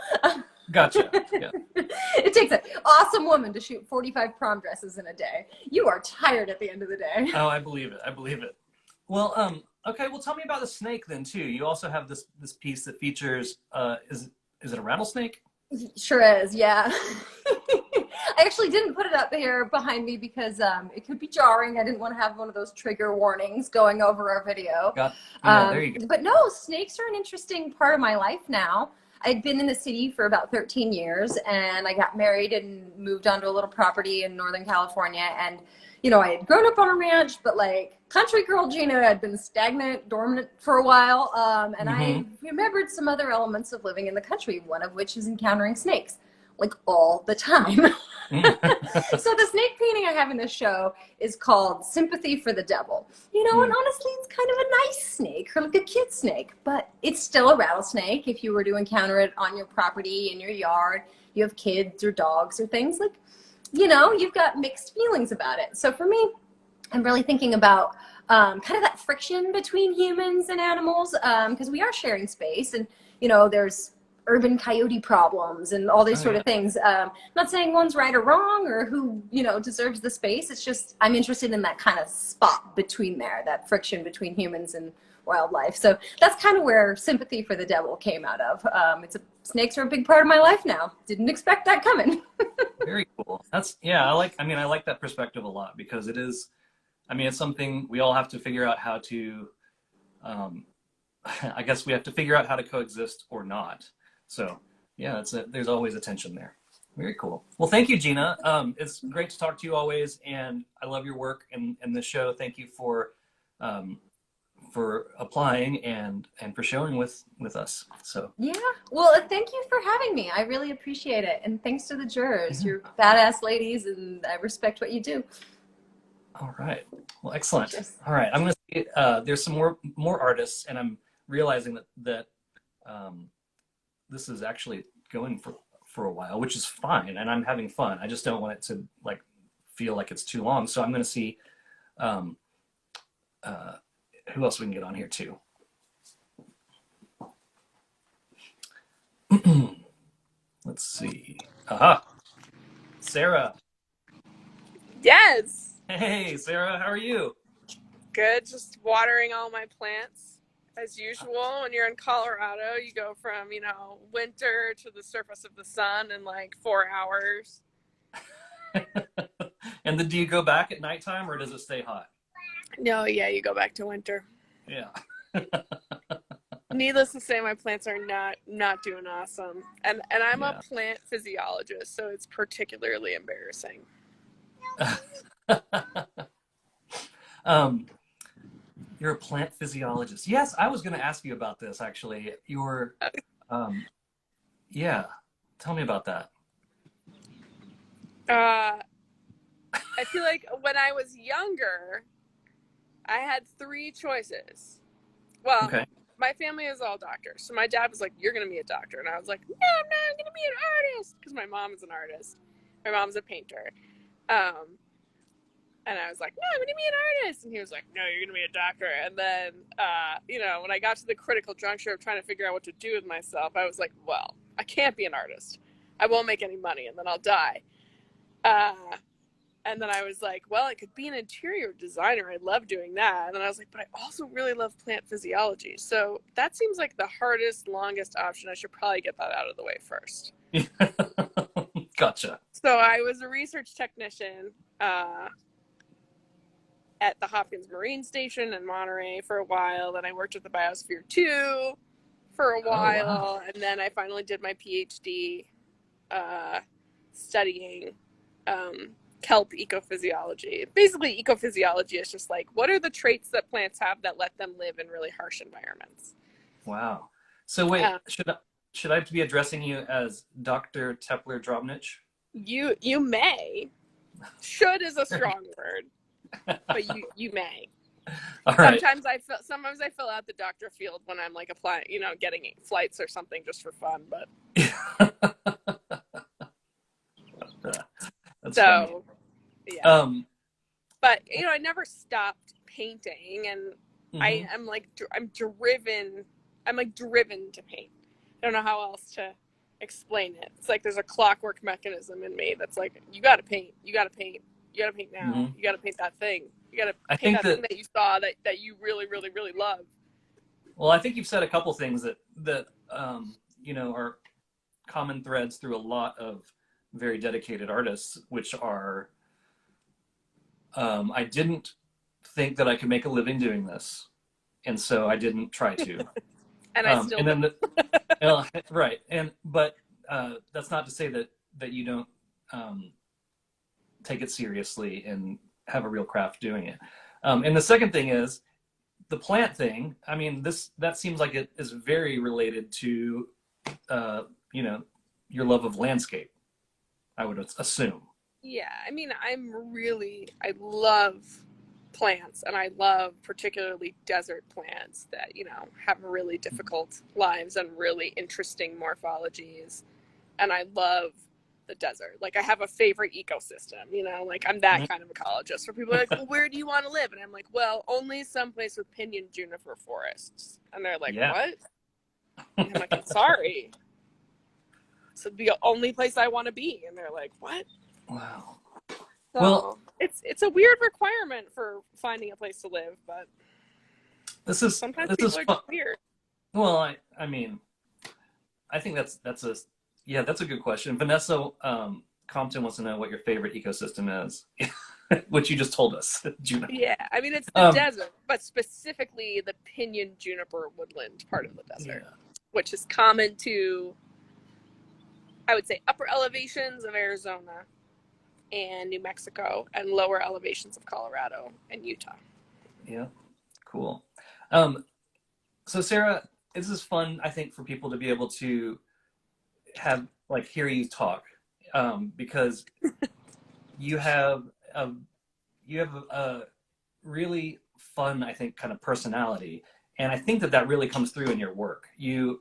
gotcha. Yeah. It takes an awesome woman to shoot 45 prom dresses in a day. You are tired at the end of the day. Oh, I believe it. I believe it. Well, okay. Well, tell me about the snake then too. You also have this piece that features. Is it a rattlesnake? Sure is, yeah. I actually didn't put it up here behind me because it could be jarring. I didn't want to have one of those trigger warnings going over our video. There you go. But no, snakes are an interesting part of my life now. I'd been in the city for about 13 years and I got married and moved onto a little property in Northern California. And, you know, I had grown up on a ranch, but like country girl Gina had been stagnant, dormant for a while. And I remembered some other elements of living in the country, one of which is encountering snakes, like all the time. So the snake painting I have in this show is called Sympathy for the Devil. You know, and honestly, it's kind of a nice snake, or like a kid snake, but it's still a rattlesnake. If you were to encounter it on your property, in your yard, you have kids or dogs or things, like, you know, you've got mixed feelings about it. So for me, I'm really thinking about kind of that friction between humans and animals, because we are sharing space, and, you know, there's urban coyote problems and all these sort of things. Not saying one's right or wrong or who, you know, deserves the space. It's just I'm interested in that kind of spot between there, that friction between humans and wildlife. So that's kind of where Sympathy for the Devil came out of. Snakes are a big part of my life now. Didn't expect that coming. Very cool. I like that perspective a lot because it is, it's something we all have to figure out how to, I guess we have to figure out how to coexist or not. So yeah, there's always a tension there. Very cool. Well, thank you, Gina. It's great to talk to you always, and I love your work and this show. Thank you for applying and for showing with us. So yeah, well, thank you for having me. I really appreciate it, and thanks to the jurors. You're badass ladies, and I respect what you do. All right. Well, excellent. All right. I'm going to see, there's some more artists, and I'm realizing that this is actually going for a while, which is fine, and I'm having fun. I just don't want it to like feel like it's too long. So I'm going to see who else we can get on here too. Let's see. Aha. Sarah. Yes. Hey, Sarah, how are you? Good. Just watering all my plants. As usual, when you're in Colorado, you go from, winter to the surface of the sun in like 4 hours. And then do you go back at nighttime or does it stay hot? No, yeah, you go back to winter. Yeah. Needless to say, my plants are not doing awesome. And I'm a plant physiologist, so it's particularly embarrassing. You're a plant physiologist. Yes, I was going to ask you about this, actually. Tell me about that. I feel like when I was younger, I had 3 choices. Well, my family is all doctors. So my dad was like, you're going to be a doctor. And I was like, no, I'm not going to be an artist. Because my mom is an artist. My mom's a painter. And I was like, no, I'm going to be an artist. And he was like, no, you're going to be a doctor. And then, when I got to the critical juncture of trying to figure out what to do with myself, I was like, well, I can't be an artist. I won't make any money, and then I'll die. And then I was like, well, I could be an interior designer. I love doing that. And then I was like, but I also really love plant physiology. So that seems like the hardest, longest option. I should probably get that out of the way first. Gotcha. So I was a research technician at the Hopkins Marine Station in Monterey for a while. Then I worked at the Biosphere 2 for a while. Oh, wow. And then I finally did my PhD studying kelp ecophysiology. Basically, ecophysiology is just like, what are the traits that plants have that let them live in really harsh environments? Wow. So wait, should I be addressing you as Dr. Tepler Drobnich? You may. Should is a strong word, but you may. All right. Sometimes I fill out the doctor field when I'm like applying, getting flights or something just for fun. But That's funny. Yeah. But I never stopped painting, and Mm-hmm. I'm driven to paint. I don't know how else to explain it. It's like there's a clockwork mechanism in me that's like, you got to paint, you got to paint, you got to paint now, Mm-hmm. you got to paint that thing, you got to I paint think that thing that you saw that you really, really, really love. Well, I think you've said a couple things that are common threads through a lot of very dedicated artists, which are I didn't think that I could make a living doing this, and so I didn't try to. And I still and then right, but that's not to say that you don't take it seriously and have a real craft doing it. And the second thing is the plant thing. I mean, that seems like it is very related to your love of landscape, I would assume. Yeah, I mean, I love plants, and I love particularly desert plants that, have really difficult lives and really interesting morphologies. And I love the desert. Like, I have a favorite ecosystem, like I'm that kind of ecologist where people are like, well, where do you want to live? And I'm like, well, only someplace with pinyon juniper forests. And they're like, what? And I'm like, I'm sorry. So the only place I want to be. And they're like, what? Wow. So well, it's a weird requirement for finding a place to live, but sometimes people are just weird. Well, I mean, I think that's a good question. Vanessa Compton wants to know what your favorite ecosystem is, which you just told us, Juno. Yeah, I mean, it's the desert, but specifically the pinyon juniper woodland part of the desert, which is common to, I would say, upper elevations of Arizona and New Mexico and lower elevations of Colorado and Utah. Yeah, cool. So Sarah, this is fun, I think, for people to be able to hear you talk, because you have a really fun, I think, kind of personality, and I think that really comes through in your work. Your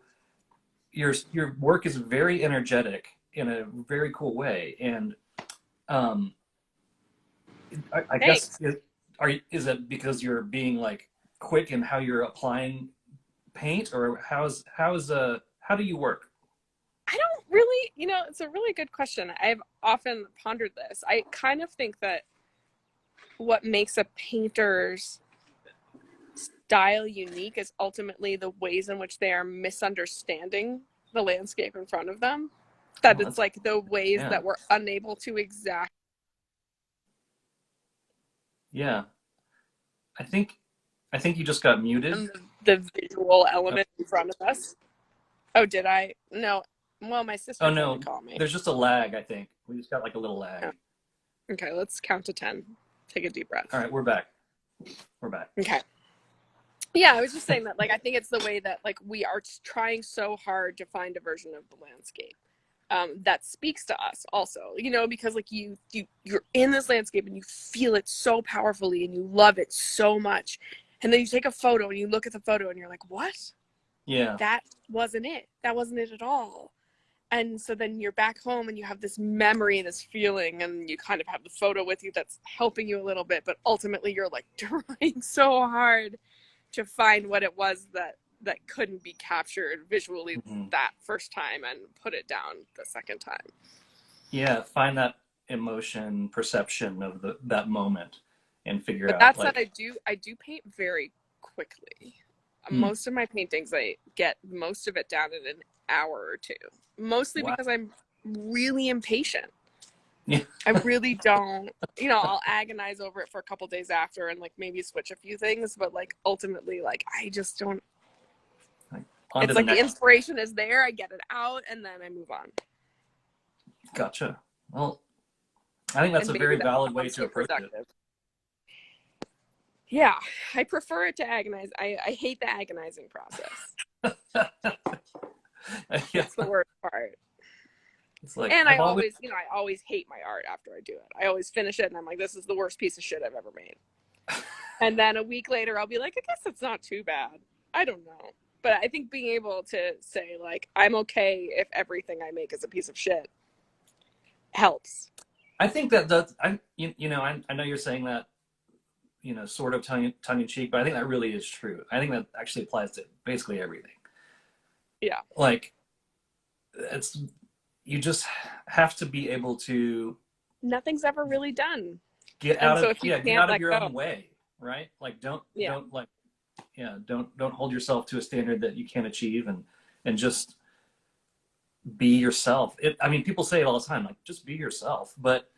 work is very energetic in a very cool way, and I guess is it because you're being like quick in how you're applying paint, or how do you work? I don't really, it's a really good question. I've often pondered this. I kind of think that what makes a painter's style unique is ultimately the ways in which they are misunderstanding the landscape in front of them. That it's like the ways that we're unable to exact. Yeah. I think you just got muted. The visual element in front of us. Oh, did I? No. Well, my sister tried to call me. There's just a lag, I think. We just got like a little lag. Oh. Okay, let's count to 10. Take a deep breath. All right, we're back. Okay. Yeah, I was just saying that, I think it's the way that, we are trying so hard to find a version of the landscape that speaks to us also, because, you're in this landscape and you feel it so powerfully and you love it so much. And then you take a photo and you look at the photo and you're like, what? Yeah. That wasn't it. That wasn't it at all. And so then you're back home and you have this memory, this feeling, and you kind of have the photo with you that's helping you a little bit, but ultimately you're trying so hard to find what it was that couldn't be captured visually that first time and put it down the second time. Yeah, find that emotion, perception of that moment and figure out. But that said, I do paint very quickly. Most of my paintings, I get most of it down in an hour or two, mostly because I'm really impatient. Yeah. I really don't. You know, I'll agonize over it for a couple days after and like maybe switch a few things, but like ultimately, like I just don't. On to It's the like the next. inspiration is there, I get it out, and then I move on. Gotcha. Well, I think that's And a maybe very that's valid how way I'm to so approach it. productive. Yeah, I prefer it to agonize. I hate the agonizing process. Yeah. That's the worst part. It's like, And I I've always, always, you know, I always hate my art after I do it. I always finish it and I'm like, this is the worst piece of shit I've ever made. And then a week later, I'll be like, I guess it's not too bad. I don't know. But I think being able to say, like, I'm okay if everything I make is a piece of shit helps. I think that does, I know you're saying that, sort of tongue in cheek, but I think that really is true. I think that actually applies to basically everything. Yeah. Like, you just have to be able to Nothing's ever really done. get And out so of if you get can't out of let your go. own way, right? Like don't Yeah. don't hold yourself to a standard that you can't achieve, and just be yourself. I mean, people say it all the time, like just be yourself, but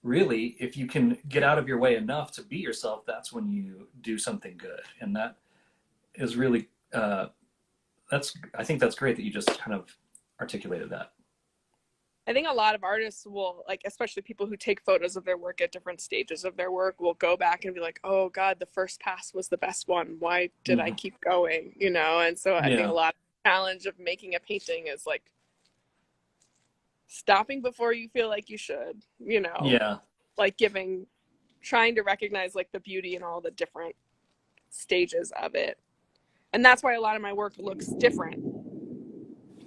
really, if you can get out of your way enough to be yourself, that's when you do something good. And that is really I think that's great that you just kind of articulated that. I think a lot of artists will, like, especially people who take photos of their work at different stages of their work, will go back and be like, oh God, the first pass was the best one. Why did I keep going? You know? And so I think a lot of the challenge of making a painting is like stopping before you feel like you should, you know? Yeah. Like trying to recognize like the beauty in all the different stages of it. And that's why a lot of my work looks different.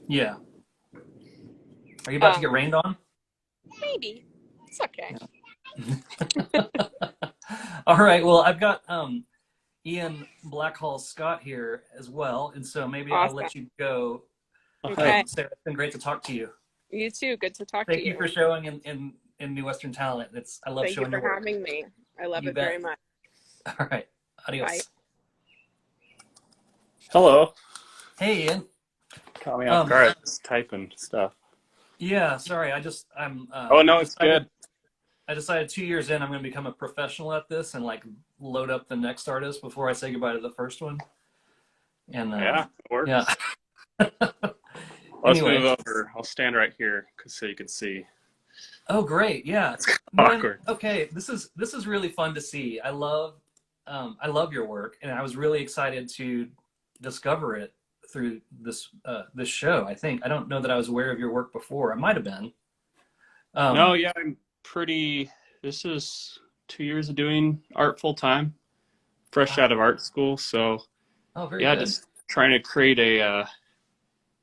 Yeah. Are you about to get rained on? Maybe. It's okay. Yeah. All right. Well, I've got Ian Blackhall Scott here as well, and so maybe I'll let you go. Okay. Sarah, it's been great to talk to you. You too. Good to talk to you. Thank you for showing in New Western Talent. I love showing your work. Thank you for having me. I love You it bet. very much. All right. Adios. Bye. Hello. Hey, Ian. Caught me off guard. Just typing stuff. Yeah, sorry. Oh no, it's good. I decided 2 years in, I'm going to become a professional at this and like load up the next artist before I say goodbye to the first one. And yeah, it works. Yeah. Let's move over. I'll stand right here so you can see. Oh, great! Yeah. Awkward. Okay, this is really fun to see. I love your work, and I was really excited to discover it through this show. I don't know that I was aware of your work before. I might have been. No, yeah, this is 2 years of doing art full time, fresh out of art school. So very good. Just trying to create a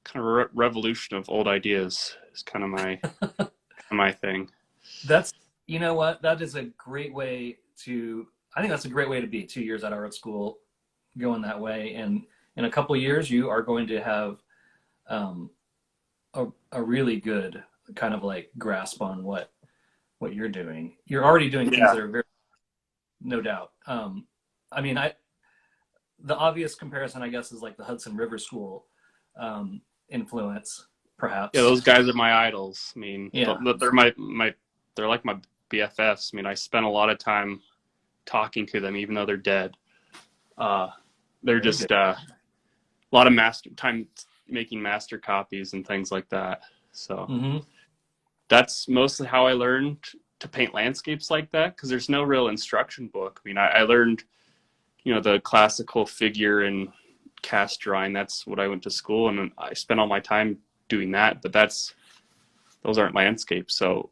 kind of revolution of old ideas is kind of my thing. You know what? That is a great way I think that's a great way to be 2 years out of art school, going that way. And in a couple of years, you are going to have a really good kind of like grasp on what you're doing. You're already doing things that are very, no doubt. I mean, the obvious comparison, I guess, is like the Hudson River School influence, perhaps. Yeah, those guys are my idols. I mean, yeah. they're like my BFFs. I mean, I spent a lot of time talking to them, even though they're dead. They're just a lot of time making master copies and things like that. So that's mostly how I learned to paint landscapes like that, because there's no real instruction book. I mean, I learned, the classical figure and cast drawing. That's what I went to school, and I spent all my time doing that, but those aren't landscapes. So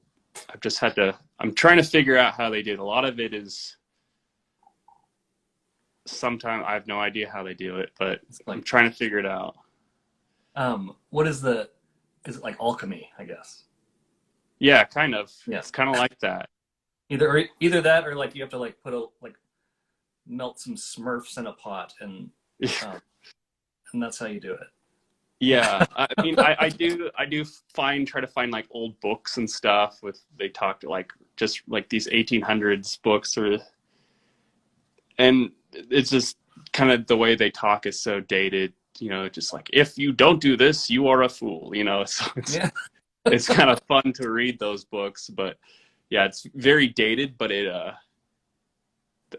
I'm trying to figure out how they did. A lot of it is, sometimes I have no idea how they do it, but I'm trying to figure it out. Is it like alchemy, I guess? Yeah, kind of. Yeah. It's kind of like that. Either that, or like you have to like melt some Smurfs in a pot, and that's how you do it. Yeah, I mean, I do try to find like old books and stuff they talk like just like these 1800s books, and it's just kind of the way they talk is so dated, just like, if you don't do this, you are a fool, so it's kind of fun to read those books, but yeah, it's very dated, but I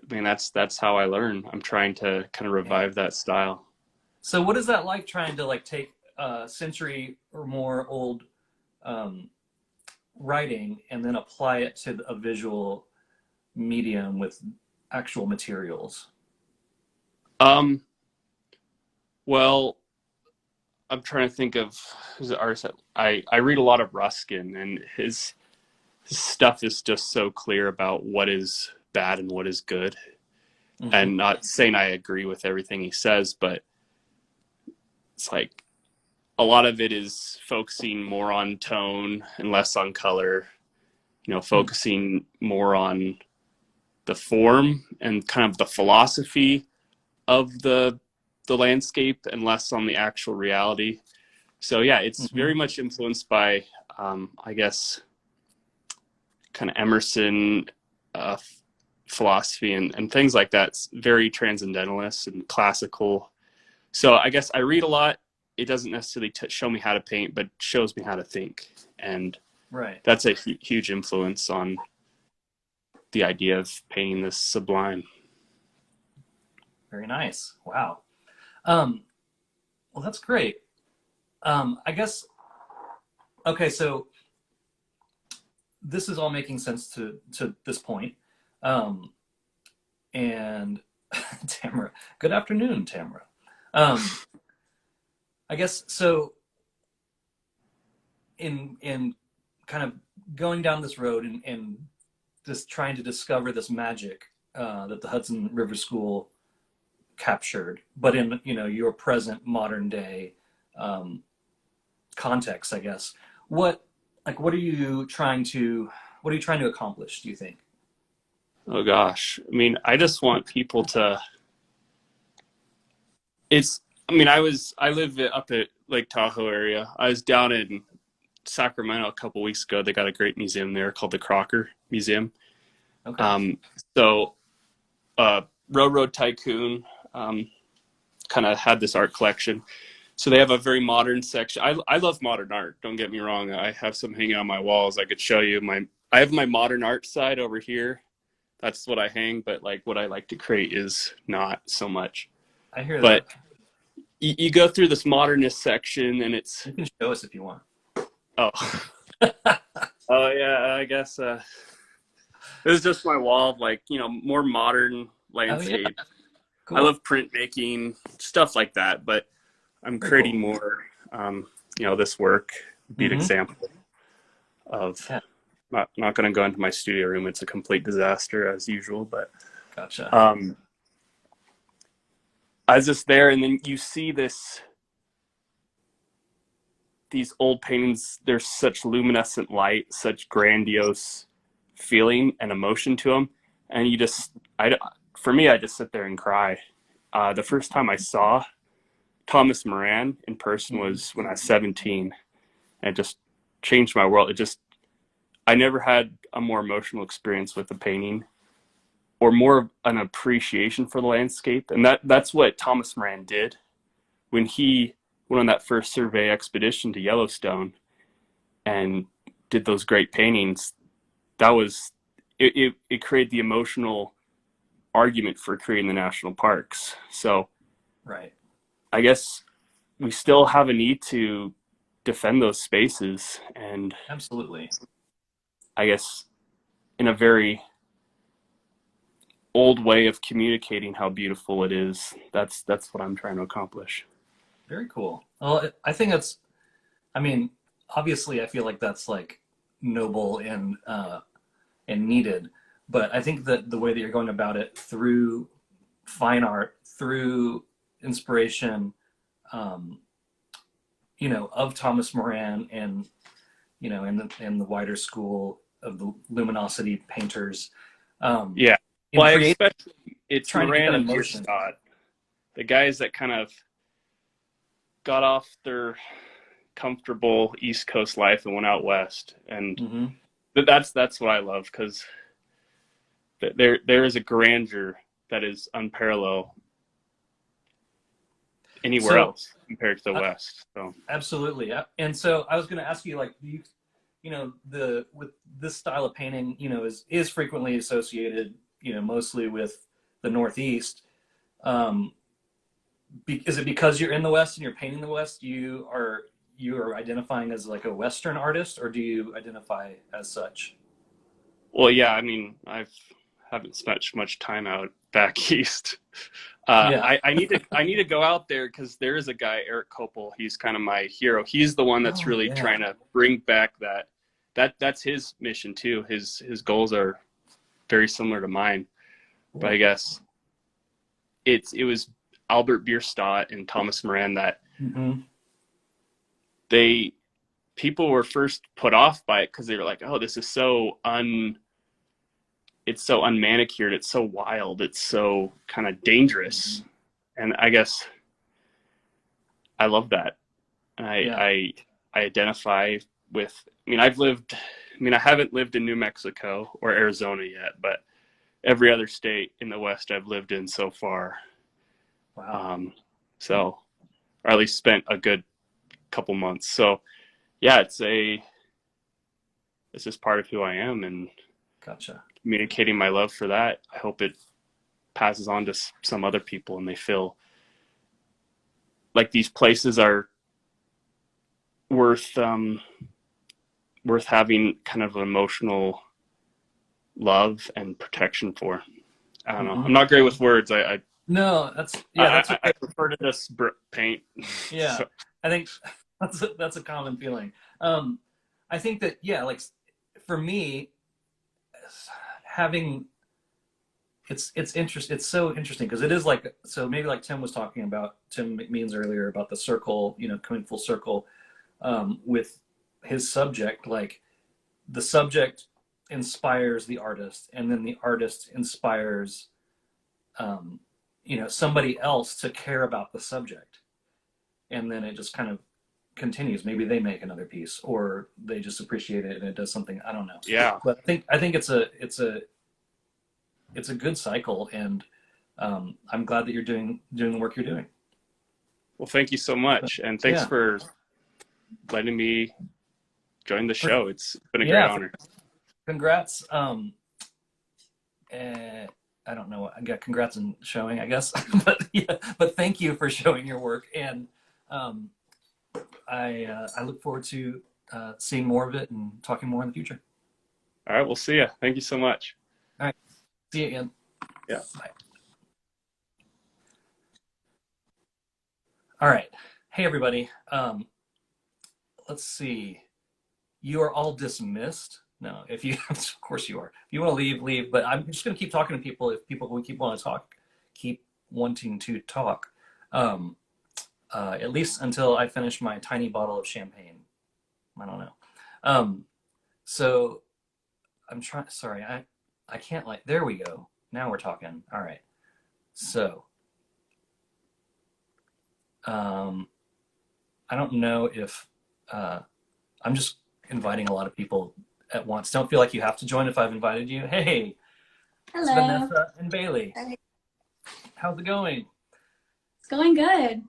mean, that's how I learn. I'm trying to kind of revive that style. So what is that like, trying to like take a century or more old writing and then apply it to a visual medium with actual materials? Well, I'm trying to think of who's the artist. I read a lot of Ruskin, and his stuff is just so clear about what is bad and what is good. Mm-hmm. And not saying I agree with everything he says, but it's like a lot of it is focusing more on tone and less on color, focusing more on the form and kind of the philosophy of the landscape and less on the actual reality. So yeah, it's very much influenced by, I guess, kind of Emerson philosophy and things like that. It's very transcendentalist and classical. So I guess I read a lot. It doesn't necessarily show me how to paint, but shows me how to think. And Right. that's a huge influence on the idea of painting this sublime. Very nice. Wow. Well, that's great. I guess, okay, so this is all making sense to this point. And Tamara, good afternoon, Tamara. I guess, so in kind of going down this road and just trying to discover this magic that the Hudson River School captured, but in your present modern day context, I guess. What are you trying to accomplish, do you think? Oh gosh, I mean, I just want people to. I live up at Lake Tahoe area. I was down in Sacramento a couple weeks ago. They got a great museum there called the Crocker Museum. Okay. So Railroad Tycoon kind of had this art collection. So they have a very modern section. I love modern art, don't get me wrong. I have some hanging on my walls. I could show you I have my modern art side over here. That's what I hang, but like what I like to create is not so much. I hear but that. You go through this modernist section and it's... You can show us if you want. Oh. Oh yeah, I guess it was just my wall of more modern landscape. Oh, yeah. Cool. I love printmaking, stuff like that, but I'm creating more, this work would be an example of, not going to go into my studio room. It's a complete disaster as usual, but gotcha. I was just there, and then you see these old paintings, there's such luminescent light, such grandiose feeling and emotion to them. And for me, I just sit there and cry. The first time I saw Thomas Moran in person was when I was 17. And it just changed my world. I never had a more emotional experience with a painting or more of an appreciation for the landscape. And that's what Thomas Moran did when he went on that first survey expedition to Yellowstone and did those great paintings. That was, it created the emotional argument for creating the national parks. So right. I guess we still have a need to defend those spaces, and absolutely, I guess in a very old way of communicating how beautiful it is. That's what I'm trying to accomplish. Very cool. Well, I think obviously I feel like that's like noble and needed, but I think that the way that you're going about it through fine art, through inspiration, of Thomas Moran and, in the wider school of the luminosity painters. Yeah. Well, I expect it's trying Moran to and Bierstadt, the guys that kind of got off their comfortable East Coast life and went out west. And that's what I love, because there is a grandeur that is unparalleled anywhere else compared to the West. So absolutely. And so I was going to ask you, like, do you know, with this style of painting, you know, is frequently associated, you know, mostly with the Northeast. Is it because you're in the West and you're painting the West, you are identifying as like a Western artist, or do you identify as such? Well, yeah, I mean, haven't spent much time out back east. Yeah. I need to go out there because there is a guy, Eric Kopel. He's kind of my hero. He's the one that's really trying to bring back that's his mission too. His goals are very similar to mine, but I guess it was Albert Bierstadt and Thomas Moran that people were first put off by it because they were like, oh, this is so it's so unmanicured, it's so wild, it's so kind of dangerous. And I guess I love that. I identify with, I haven't lived in New Mexico or Arizona yet, but every other state in the West I've lived in so far. Wow. Or at least spent a good couple months. So yeah, it's just part of who I am, and Gotcha. Communicating my love for that. I hope it passes on to some other people and they feel like these places are worth having kind of emotional love and protection for. I don't know. I'm not great with words. No, that's okay. I prefer to just paint. Yeah. So, I think that's a common feeling. I think that, like for me, having it's so interesting because it is like, so maybe like Tim McMeans earlier about the circle, you know, coming full circle with his subject. Like the subject inspires the artist, and then the artist inspires you know, somebody else to care about the subject, and then it just kind of continues. Maybe they make another piece, or they just appreciate it and it does something. I don't know. Yeah. But I think it's a good cycle, and I'm glad that you're doing the work you're doing. Well, thank you so much, and thanks for letting me join the show. It's been a great honor. Congrats. I don't know. I got congrats on showing, I guess, but thank you for showing your work, and I look forward to seeing more of it and talking more in the future. All right, we'll see you. Thank you so much. All right, see you again. Yeah. Bye. All right. Hey, everybody. Let's see. You are all dismissed. No, if you, of course you are. If you want to leave. But I'm just going to keep talking to people. If people keep wanting to talk, at least until I finish my tiny bottle of champagne. I don't know. So I'm trying. Sorry, I can't there we go. Now we're talking. All right. So, I don't know if I'm just inviting a lot of people at once. Don't feel like you have to join if I've invited you. Hey, hello. It's Vanessa and Bailey. Hi. How's it going? It's going good.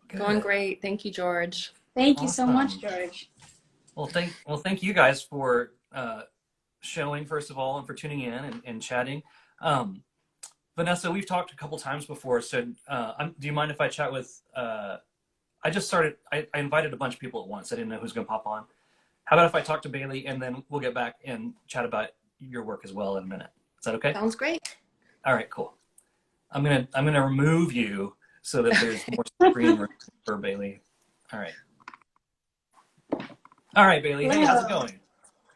Going great. Thank you, George. Thank you so much, George. Well, thank you guys for showing, first of all, and for tuning in and chatting. Vanessa, we've talked a couple times before, so do you mind if I chat with I invited a bunch of people at once. I didn't know who's going to pop on. How about if I talk to Bailey, and then we'll get back and chat about your work as well in a minute? Is that okay? Sounds great. All right, cool. I'm gonna remove you so that there's more screen room for Bailey. All right, Bailey. Hello. Hey, how's it going?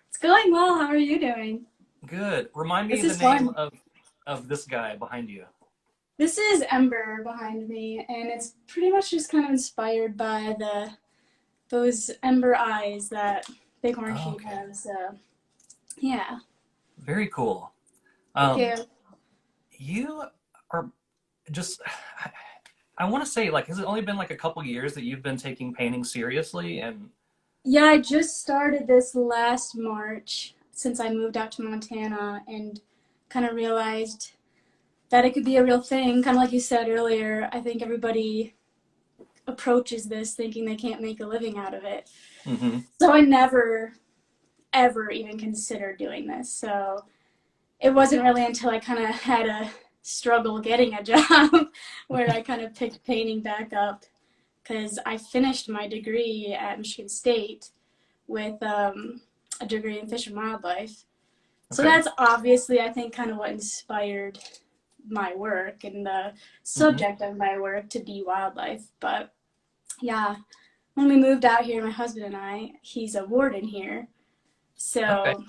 It's going well. How are you doing? Good. Remind me This the is name fun. of this guy behind you. This is Ember behind me, and it's pretty much just kind of inspired by those ember eyes that Bighorn Sheep has. Yeah. Very cool. Thank you. You are just, I want to say, like, has it only been like a couple years that you've been taking painting seriously? And Yeah, I just started this last March since I moved out to Montana and kind of realized that it could be a real thing. Kind of like you said earlier, I think everybody approaches this thinking they can't make a living out of it. mm-hmm. So I never ever even considered doing this. So it wasn't really until I kind of had a struggle getting a job where I kind of picked painting back up, because I finished my degree at Michigan State with a degree in fish and wildlife. So Okay. that's obviously, I think, kind of what inspired my work and the subject of my work to be wildlife. But yeah, when we moved out here, my husband and I, he's a warden here. So Okay.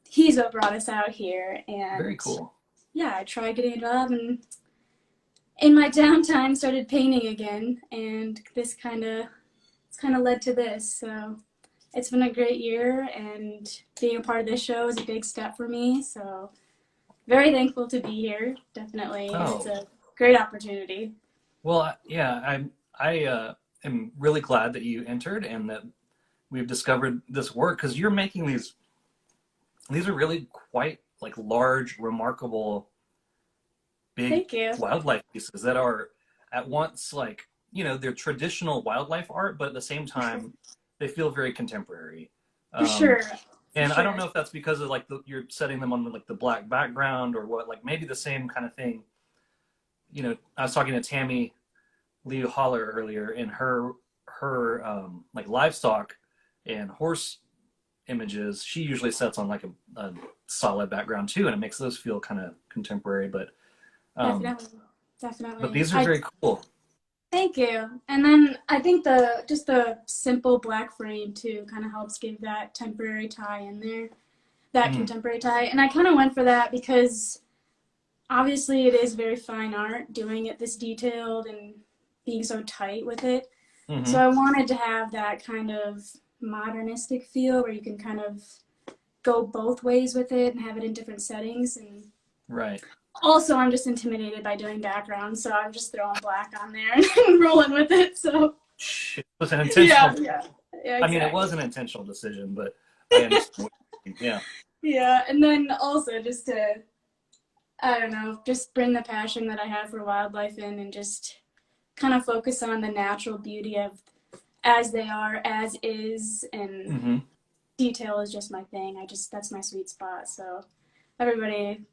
he's what brought us out here. And Very cool. yeah, I tried getting a job, and in my downtime started painting again, and it's kind of led to this. So it's been a great year, and being a part of this show is a big step for me. So very thankful to be here, definitely. Oh. It's a great opportunity. Well, yeah, I am really glad that you entered and that we've discovered this work, because you're making these are really quite like large, remarkable, big Thank you. wildlife pieces that are at once like, they're traditional wildlife art, but at the same time they feel very contemporary. For sure. And I sure. don't know if that's because of like you're setting them on like the black background or what, like maybe the same kind of thing. I was talking to Tammy Lee Holler earlier, in her like livestock and horse images, she usually sets on like a solid background too, and it makes those feel kind of contemporary. But Definitely. but these are very cool. Thank you. And then I think just the simple black frame too kind of helps give that temporary tie in there, that contemporary tie. And I kind of went for that because obviously it is very fine art, doing it this detailed and being so tight with it. Mm-hmm. So I wanted to have that kind of modernistic feel where you can kind of go both ways with it and have it in different settings. And Right. also, I'm just intimidated by doing backgrounds, so I'm just throwing black on there and rolling with it. So It was an intentional. yeah, exactly. I mean, it was an intentional decision, but I understand. Yeah. Yeah, and then also just to, I don't know, just bring the passion that I have for wildlife in, and just kind of focus on the natural beauty of as they are, as is, and Mm-hmm. detail is just my thing. That's my sweet spot. So everybody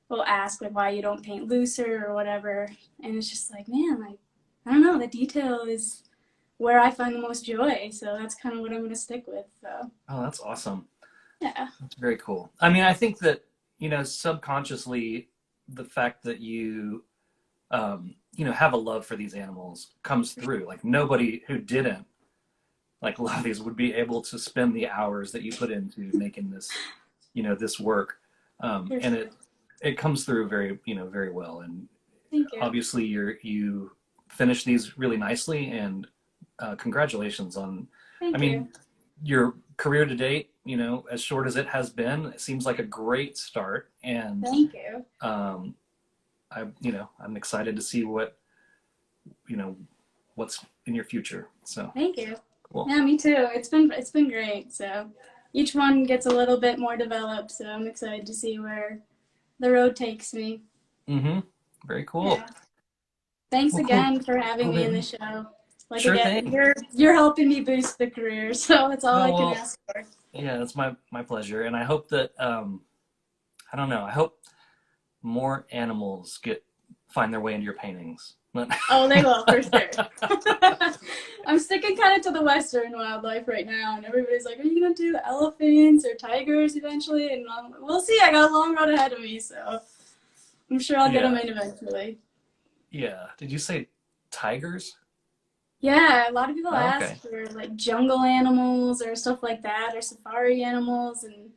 will ask like why you don't paint looser or whatever, and it's just like, man, like I don't know, the detail is where I find the most joy, so that's kind of what I'm going to stick with. So Oh, that's awesome. yeah. That's very cool. I mean, I think that, subconsciously, the fact that you, have a love for these animals comes through. Like nobody who didn't love these would be able to spend the hours that you put into making this, this work. And it comes through very, very well. And Thank you. obviously you finished these really nicely, and congratulations on, Thank I mean, you. your career to date, as short as it has been, it seems like a great start. And Thank you. I'm excited to see what's in your future. So Thank you. cool. Yeah, me too. It's been great. So each one gets a little bit more developed, so I'm excited to see where the road takes me. Mm-hmm. Very cool. Yeah. Thanks Well, again for having cool, me in baby. the show. Like Sure again, thing. you're helping me boost the career, so that's all Oh, I can well, ask for. Yeah, that's my pleasure. And I hope that, I don't know, I hope more animals find their way into your paintings. Oh, they will for sure. I'm sticking kind of to the Western wildlife right now, and everybody's like, "Are you gonna do elephants or tigers eventually?" And we'll see. I got a long road ahead of me, so I'm sure I'll get them in eventually. Yeah. Did you say tigers? Yeah, a lot of people Oh, ask okay. for like jungle animals or stuff like that, or safari animals, and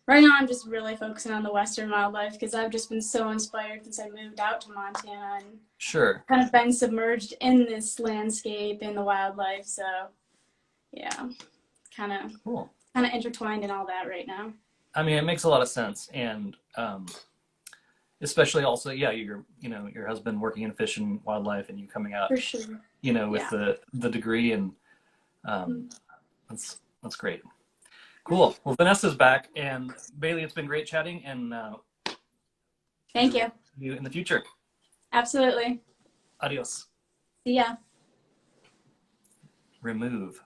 right now I'm just really focusing on the Western wildlife because I've just been so inspired since I moved out to Montana and Sure. kind of been submerged in this landscape and the wildlife. So yeah, kind Cool. of intertwined in all that right now. I mean, it makes a lot of sense. And especially also, yeah, your husband working in fish and wildlife, and you coming out, For sure. with Yeah. the degree, and that's great. Cool. Well, Vanessa's back, and Bailey, it's been great chatting, and Thank you. see you in the future. Absolutely. Adios. See ya. Remove.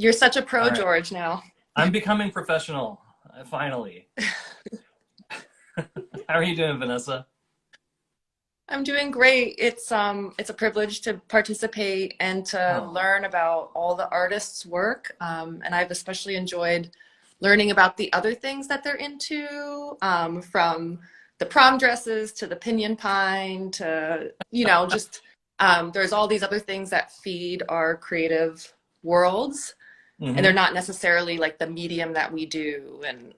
You're such a pro, All right. George, now. I'm becoming professional, finally. How are you doing, Vanessa? I'm doing great. It's a privilege to participate and to learn about all the artists' work. And I've especially enjoyed learning about the other things that they're into, from the prom dresses to the pinyon pine to, just there's all these other things that feed our creative worlds. Mm-hmm. And they're not necessarily like the medium that we do. And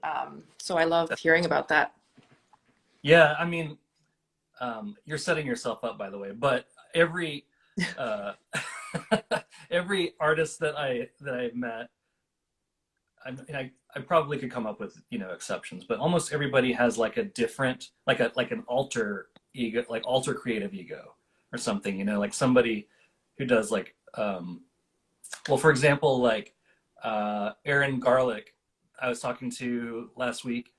so I love hearing about that. Yeah, I mean, you're setting yourself up, by the way, but every every artist that I've met, I probably could come up with exceptions, but almost everybody has like a different, like an alter ego, like alter creative ego or something, like somebody who does like well, for example, like Aaron Garlick, I was talking to last week.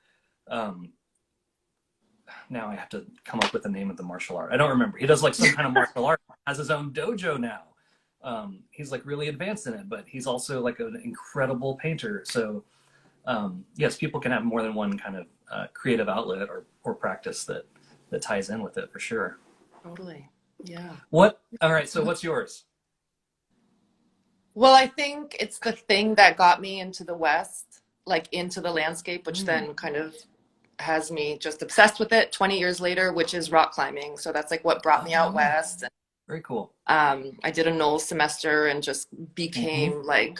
Now I have to come up with the name of the martial art. I don't remember. He does like some kind of martial art, has his own dojo now. He's like really advanced in it, but he's also like an incredible painter. So yes, people can have more than one kind of creative outlet or practice that ties in with it for sure. Totally. Yeah. All right. So what's yours? Well, I think it's the thing that got me into the West, like into the landscape, which then kind of has me just obsessed with it 20 years later, which is rock climbing. So that's like what brought me out West. Very cool. I did a Knowles semester and just became like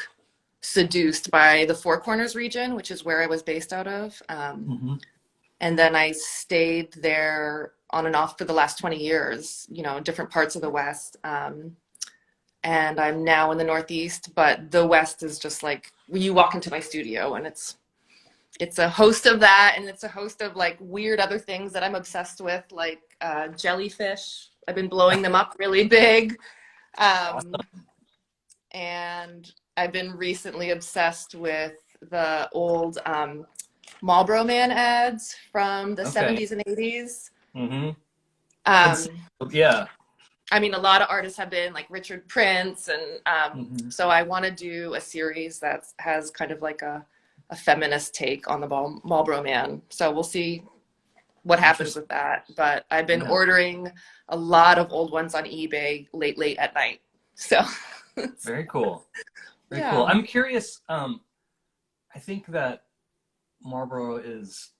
seduced by the Four Corners region, which is where I was based out of. And then I stayed there on and off for the last 20 years, different parts of the West. And I'm now in the Northeast, but the West is just like, when you walk into my studio and it's a host of that, and it's a host of like weird other things that I'm obsessed with, like jellyfish. I've been blowing them up really big. Awesome. And I've been recently obsessed with the old Marlboro Man ads from the 70s and 80s. Yeah. I mean, a lot of artists have been like Richard Prince, and so I want to do a series that has kind of like a feminist take on the Marlboro Man. So we'll see what happens with that. But I've been ordering a lot of old ones on eBay late at night. So very cool. Very cool. I'm curious. I think that Marlboro is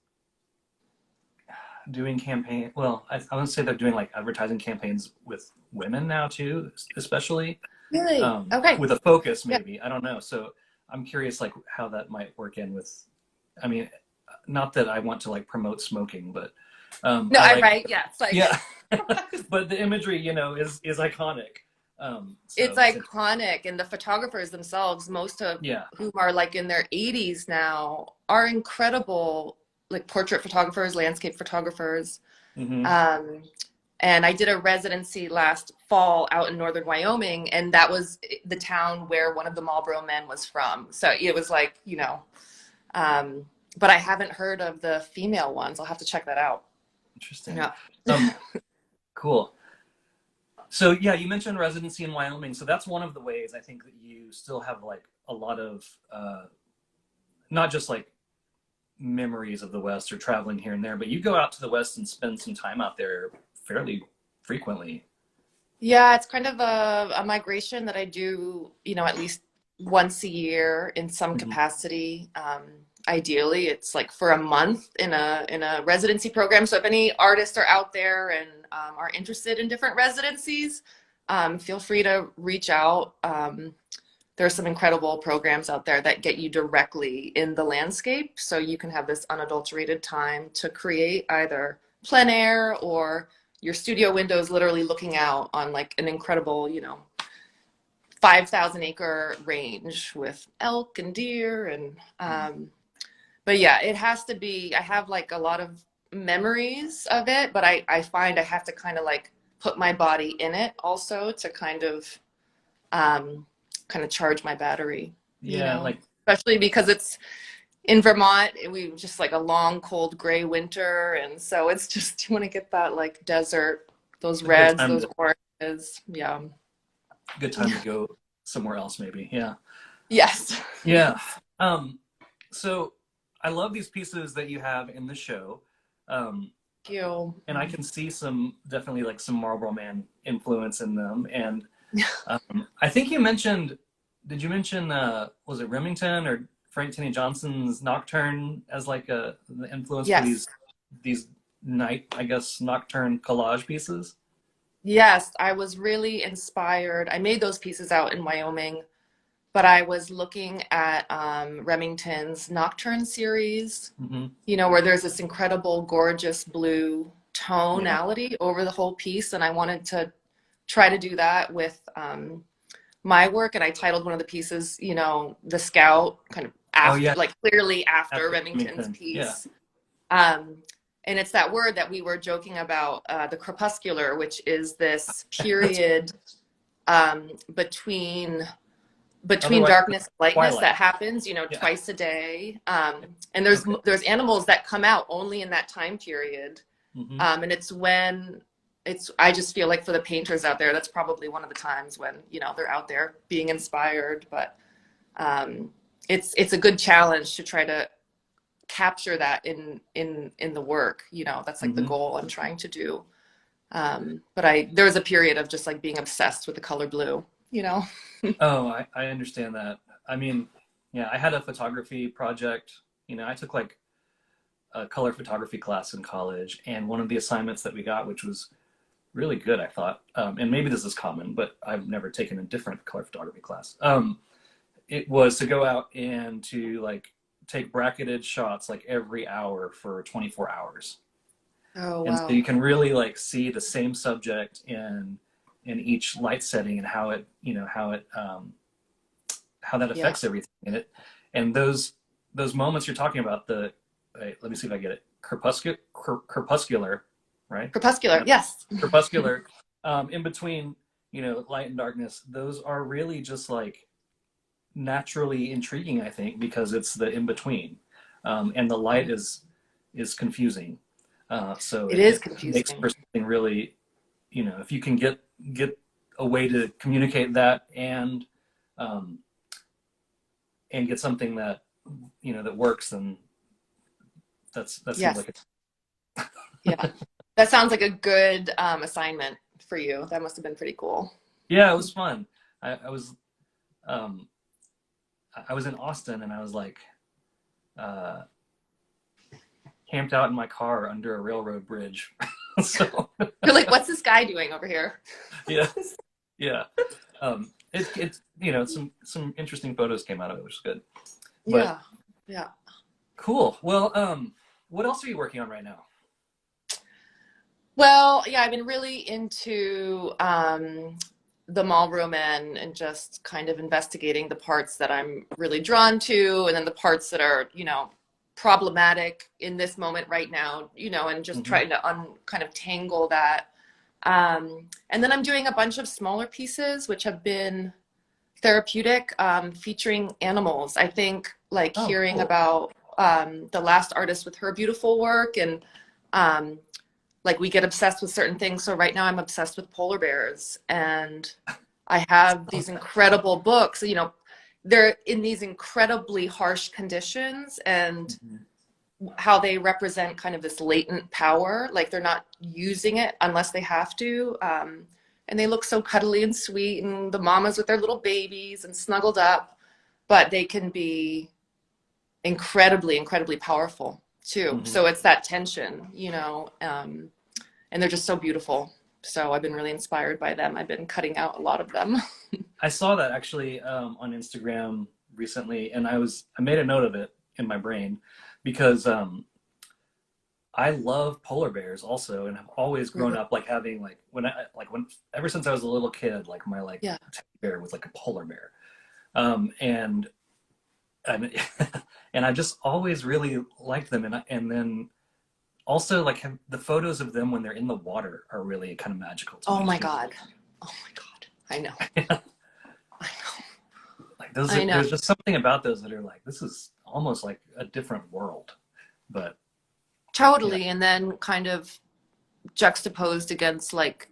doing campaign. Well, I want to say they're doing like advertising campaigns with women now too, especially. Really? Okay. With a focus, maybe. I don't know. So I'm curious, like how that might work in with. I mean, not that I want to like promote smoking, but no, right? Yeah, it's like yeah. But the imagery, is iconic. So it's iconic, and the photographers themselves, most of whom are like in their 80s now, are incredible, like portrait photographers, landscape photographers. And I did a residency last fall out in northern Wyoming, and that was the town where one of the Marlboro Men was from. So it was like, but I haven't heard of the female ones. I'll have to check that out. Interesting. Yeah. Cool. So yeah, you mentioned residency in Wyoming. So that's one of the ways I think that you still have like a lot of, not just like memories of the West or traveling here and there, but you go out to the West and spend some time out there fairly frequently. Yeah, it's kind of a migration that I do, at least once a year in some capacity. Ideally, it's like for a month in a residency program. So if any artists are out there and are interested in different residencies, feel free to reach out. There are some incredible programs out there that get you directly in the landscape, so you can have this unadulterated time to create either plein air or your studio windows literally looking out on like an incredible, 5,000 acre range with elk and deer. And but yeah, it has to be, I have like a lot of memories of it, but I find I have to kind of like put my body in it also to kind of charge my battery. Yeah, like especially because it's in Vermont, we just like a long, cold, gray winter, and so it's just, you want to get that like desert, those reds, those oranges. Yeah. Good time to go somewhere else, maybe. Yeah. Yes. Yeah. So I love these pieces that you have in the show. Thank you. And I can see definitely like some Marlboro Man influence in them. And I think did you mention, was it Remington or Frank Tenney Johnson's Nocturne as like the influence for Yes. these night, I guess, nocturne collage pieces? Yes, I was really inspired. I made those pieces out in Wyoming, but I was looking at Remington's Nocturne series, Mm-hmm. you know, where there's this incredible, gorgeous blue tonality over the whole piece. And I wanted to try to do that with my work. And I titled one of the pieces, you know, The Scout, kind of after, like clearly after Remington's piece. Yeah. And it's that word that we were joking about, the crepuscular, which is this period between Otherwise, darkness and lightness twilight. that happens, you know, twice a day. And there's animals that come out only in that time period. Mm-hmm. And it's when I just feel like for the painters out there, that's probably one of the times when, you know, they're out there being inspired. But it's a good challenge to try to capture that in the work, you know. That's like the goal I'm trying to do. But there was a period of just like being obsessed with the color blue, you know. Oh, I understand that. I mean, yeah, I had a photography project. You know, I took like a color photography class in college, and one of the assignments that we got, which was really good, I thought, and maybe this is common, but I've never taken a different color photography class. It was to go out and to like take bracketed shots like every hour for 24 hours. Oh, wow. And so you can really like see the same subject in each light setting and how it, you know, how that affects everything in it. And those moments you're talking about, let me see if I get it. Crepuscular, right? Crepuscular, yes. Crepuscular, in between, you know, light and darkness, those are really just like naturally intriguing, I think, because it's the in between, and the light is confusing. So it is confusing. Makes for something really, you know, if you can get a way to communicate that and get something that, you know, that works, then that seems like it. Yeah, that sounds like a good assignment for you. That must have been pretty cool. Yeah, it was fun. I was in Austin, and I was like camped out in my car under a railroad bridge. So you're like, what's this guy doing over here? Yeah. It's you know, some interesting photos came out of it, which is good. But, yeah. Cool. Well, what else are you working on right now? Well, yeah, I've been really into the Marlboro Men and just kind of investigating the parts that I'm really drawn to, and then the parts that are, you know, problematic in this moment right now, you know, and just trying to kind of tangle that. And then I'm doing a bunch of smaller pieces, which have been therapeutic, featuring animals. I think like hearing about the last artist with her beautiful work, and like we get obsessed with certain things. So right now I'm obsessed with polar bears, and I have these incredible books, you know, they're in these incredibly harsh conditions, and how they represent kind of this latent power, like they're not using it unless they have to. And they look so cuddly and sweet, and the mamas with their little babies and snuggled up, but they can be incredibly, incredibly powerful too. So it's that tension, you know, and they're just so beautiful. So I've been really inspired by them. I've been cutting out a lot of them. I saw that actually on Instagram recently, and I made a note of it in my brain because I love polar bears also, and have always grown up like having like ever since I was a little kid, like my teddy bear was like a polar bear, and I just always really liked them, and then also like the photos of them when they're in the water are really kind of magical to me. Oh my god, I know. I know. Like there's just something about those that are like, this is almost like a different world, but totally. And then kind of juxtaposed against like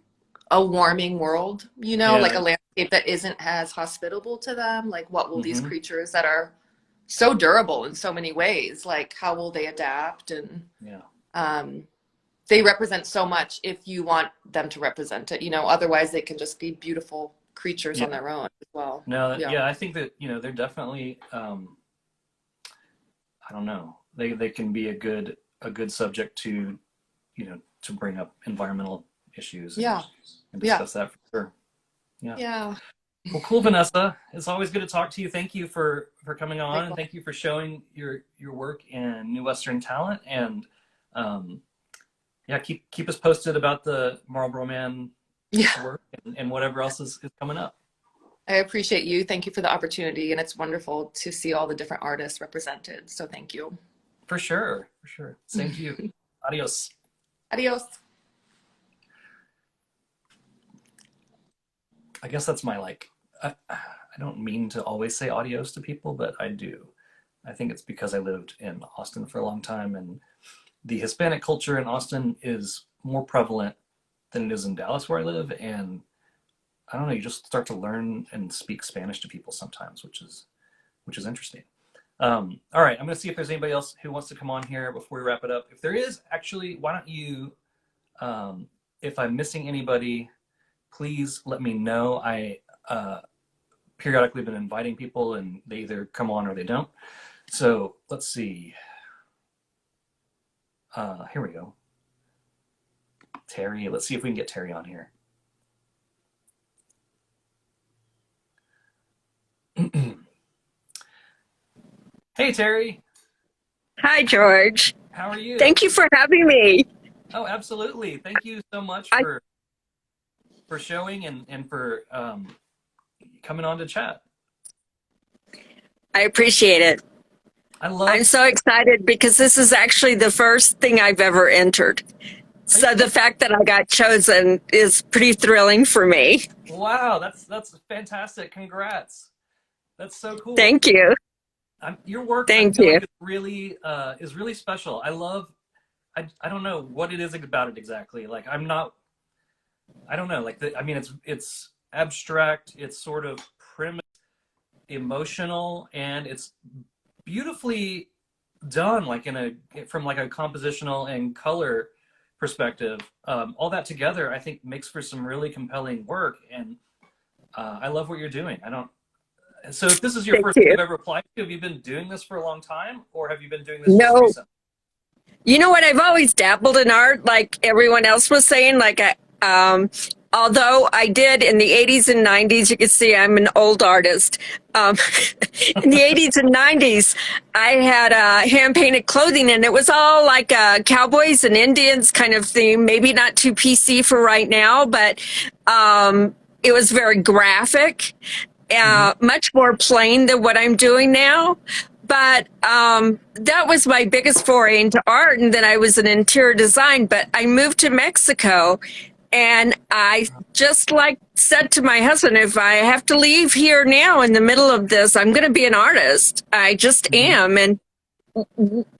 a warming world, you know, like a landscape landscape that isn't as hospitable to them? Like, what will these Mhm. creatures that are so durable in so many ways, like, how will they adapt? And Yeah. they represent so much if you want them to represent it. Otherwise they can just be beautiful creatures Yeah. on their own as well. No, Yeah. yeah, I think that, they're definitely, I don't know. They can be a good subject to, to bring up environmental issues Yeah. and Yeah. discuss that for sure. Yeah. Yeah. Well, cool, Vanessa. It's always good to talk to you. Thank you for coming on, and Likewise. thank you for showing your work in New Western Talent. And yeah, keep us posted about the Marlboro Man Yeah. work and whatever else is coming up. I appreciate you. Thank you for the opportunity. And it's wonderful to see all the different artists represented. So thank you. For sure. Same to you. Adios. Adios. I guess that's my I don't mean to always say adios to people, but I do. I think it's because I lived in Austin for a long time, and the Hispanic culture in Austin is more prevalent than it is in Dallas where I live. And I don't know, you just start to learn and speak Spanish to people sometimes, which is interesting. All right, I'm gonna see if there's anybody else who wants to come on here before we wrap it up. If there is, actually, why don't you, if I'm missing anybody, please let me know. I periodically been inviting people and they either come on or they don't. So let's see. Here we go. Terry, let's see if we can get Terry on here. Hey, Terry. Hi, George. How are you? Thank you for having me. Oh, absolutely. Thank you so much for showing and for coming on to chat. I appreciate it. I'm so excited because this is actually the first thing I've ever entered. So the fact that I got chosen is pretty thrilling for me. Wow, that's fantastic. Congrats. That's so cool. Thank you. Your work, Thank I feel you. like is really special. I don't know what it is about it exactly. Like I don't know. It's abstract. It's sort of primitive, emotional, and it's beautifully done. From a compositional and color perspective. All that together, I think, makes for some really compelling work. And I love what you're doing. So if this is your first thing you've ever applied to, have you been doing this for a long time, or have you been doing this just recently? You know what? I've always dabbled in art, like everyone else was saying. Although I did in the 80s and 90s, you can see I'm an old artist. In the 80s and 90s, I had hand-painted clothing, and it was all like cowboys and Indians kind of theme. Maybe not too PC for right now, but it was very graphic. Much more plain than what I'm doing now. But that was my biggest foray into art. And then I was in interior design, but I moved to Mexico. And I just said to my husband, if I have to leave here now in the middle of this, I'm going to be an artist. I just am. And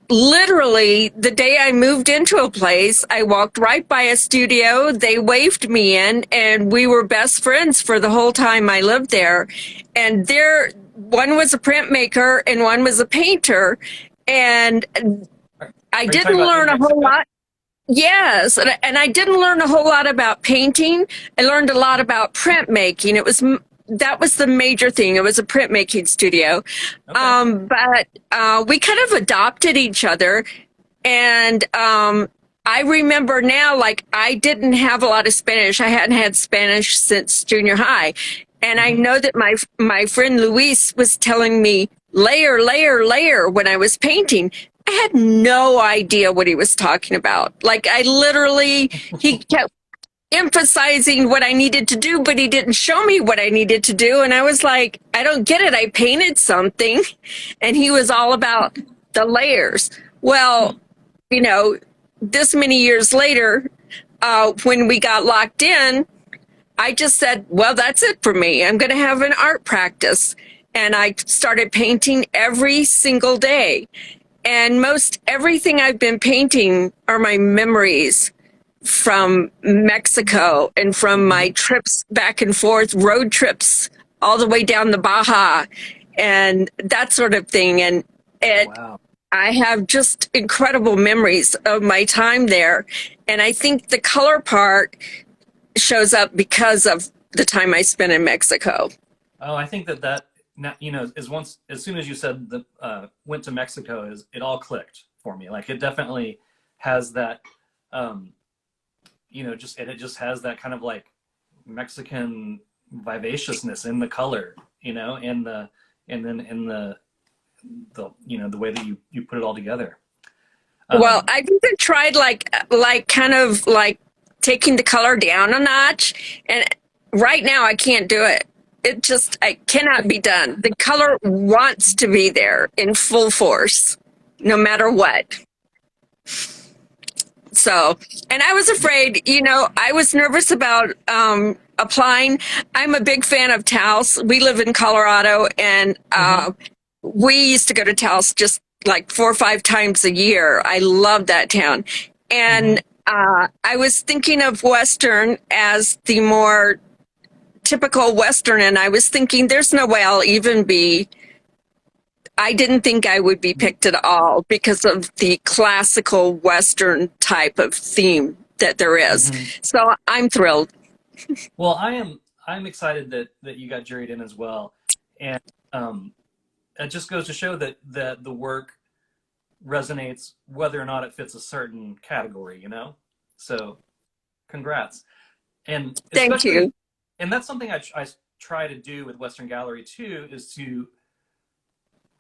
literally the day I moved into a place, I walked right by a studio. They waved me in, and we were best friends for the whole time I lived there. And one was a printmaker and one was a painter. And I didn't learn a whole lot. Yes, and I didn't learn a whole lot about painting. I learned a lot about printmaking. That was the major thing. It was a printmaking studio. Okay. But we kind of adopted each other. And I remember now, I didn't have a lot of Spanish. I hadn't had Spanish since junior high. And I know that my friend Luis was telling me, layer, layer, layer, when I was painting. I had no idea what he was talking about. He kept emphasizing what I needed to do, but he didn't show me what I needed to do. And I was like, I don't get it. I painted something. And he was all about the layers. Well, this many years later, when we got locked in, I just said, well, that's it for me. I'm going to have an art practice. And I started painting every single day. And most everything I've been painting are my memories from Mexico and from my trips back and forth, road trips all the way down the Baja and that sort of thing. And Wow. I have just incredible memories of my time there. And I think the color part shows up because of the time I spent in Mexico. Oh, I think that you know, as soon as you said that went to Mexico, it all clicked for me. Like it definitely has that, you know, it just has that kind of like Mexican vivaciousness in the color, you know, and then in the you know, the way that you put it all together. Well, I've even tried like kind of like taking the color down a notch, and right now I can't do it. I cannot be done. The color wants to be there in full force, no matter what. So, and I was afraid, you know, I was nervous about applying. I'm a big fan of Taos. We live in Colorado, and we used to go to Taos just like 4 or 5 times a year. I love that town. And I was thinking of Western as the more typical Western, and I was thinking there's no way I didn't think I would be picked at all because of the classical Western type of theme that there is. So I'm thrilled. Well, I'm excited that you got juried in as well. And it just goes to show that the work resonates whether or not it fits a certain category, you know? So congrats. And thank you. And that's something I try to do with Western Gallery too, is to,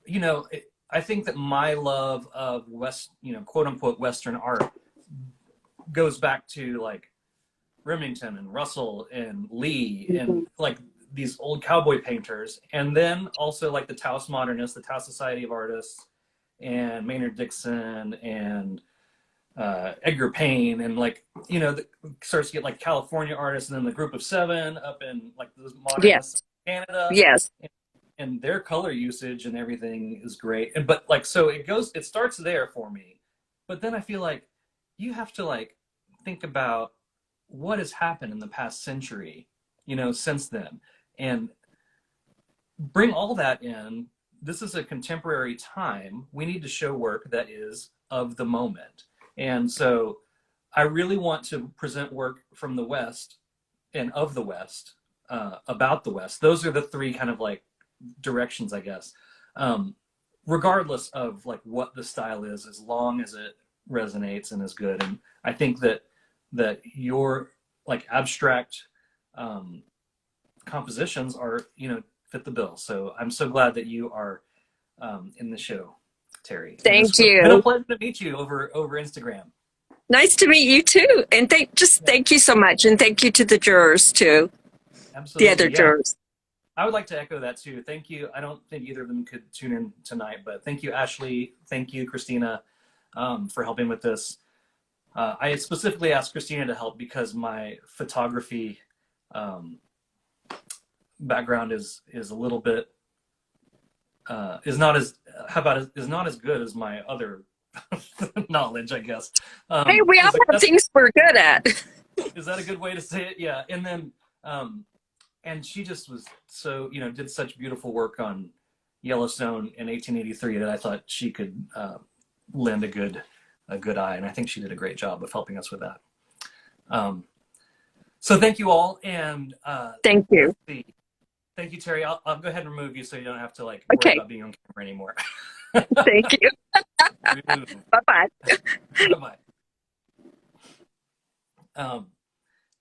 you know, I think that my love of you know, quote unquote Western art goes back to like Remington and Russell and Lee and like these old cowboy painters. And then also like the Taos Modernists, the Taos Society of Artists, and Maynard Dixon and Edgar Payne, and like, you know, starts to get like California artists, and then the Group of Seven up in like the Modernists, Canada. Yes. And their color usage and everything is great. And but like, so it starts there for me. But then I feel like you have to like think about what has happened in the past century, you know, since then, and bring all that in. This is a contemporary time. We need to show work that is of the moment. And so I really want to present work from the West and of the West, about the West. Those are the 3 kind of like directions, I guess, regardless of like what the style is, as long as it resonates and is good. And I think that your like abstract compositions are, you know, fit the bill. So I'm so glad that you are in the show, Terry. Thank you. It's been a pleasure to meet you over Instagram. Nice to meet you too. And thank you so much. And thank you to the jurors too. Absolutely. The other jurors. I would like to echo that too. Thank you. I don't think either of them could tune in tonight, but thank you, Ashley. Thank you, Christina, for helping with this. I specifically asked Christina to help because my photography background is a little bit is not as good as my other knowledge, I guess. Hey, we all have things we're good at. Is that a good way to say it? Yeah. And then and she just was so, you know, did such beautiful work on Yellowstone in 1883 that I thought she could lend a good eye, and I think she did a great job of helping us with that. So thank you all, and thank you. Thank you, Terry. I'll go ahead and remove you so you don't have to like worry about being on camera anymore. Thank you. Bye-bye. Bye-bye.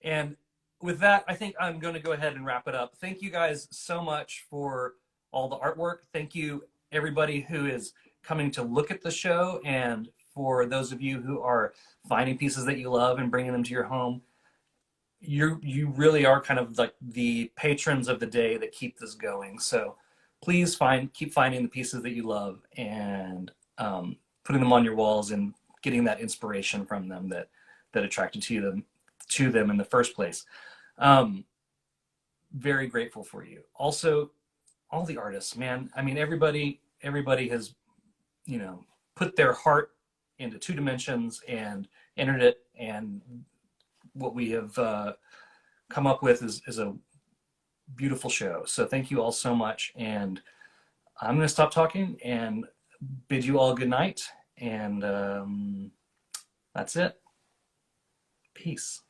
And with that, I think I'm going to go ahead and wrap it up. Thank you guys so much for all the artwork. Thank you, everybody who is coming to look at the show, and for those of you who are finding pieces that you love and bringing them to your home. You really are kind of like the patrons of the day that keep this going. So please keep finding the pieces that you love and putting them on your walls and getting that inspiration from them that attracted to them in the first place. Very grateful for you. Also, all the artists, man. I mean, everybody has, you know, put their heart into 2 dimensions and entered it, and what we have come up with is a beautiful show. So thank you all so much. And I'm going to stop talking and bid you all good night. And that's it. Peace.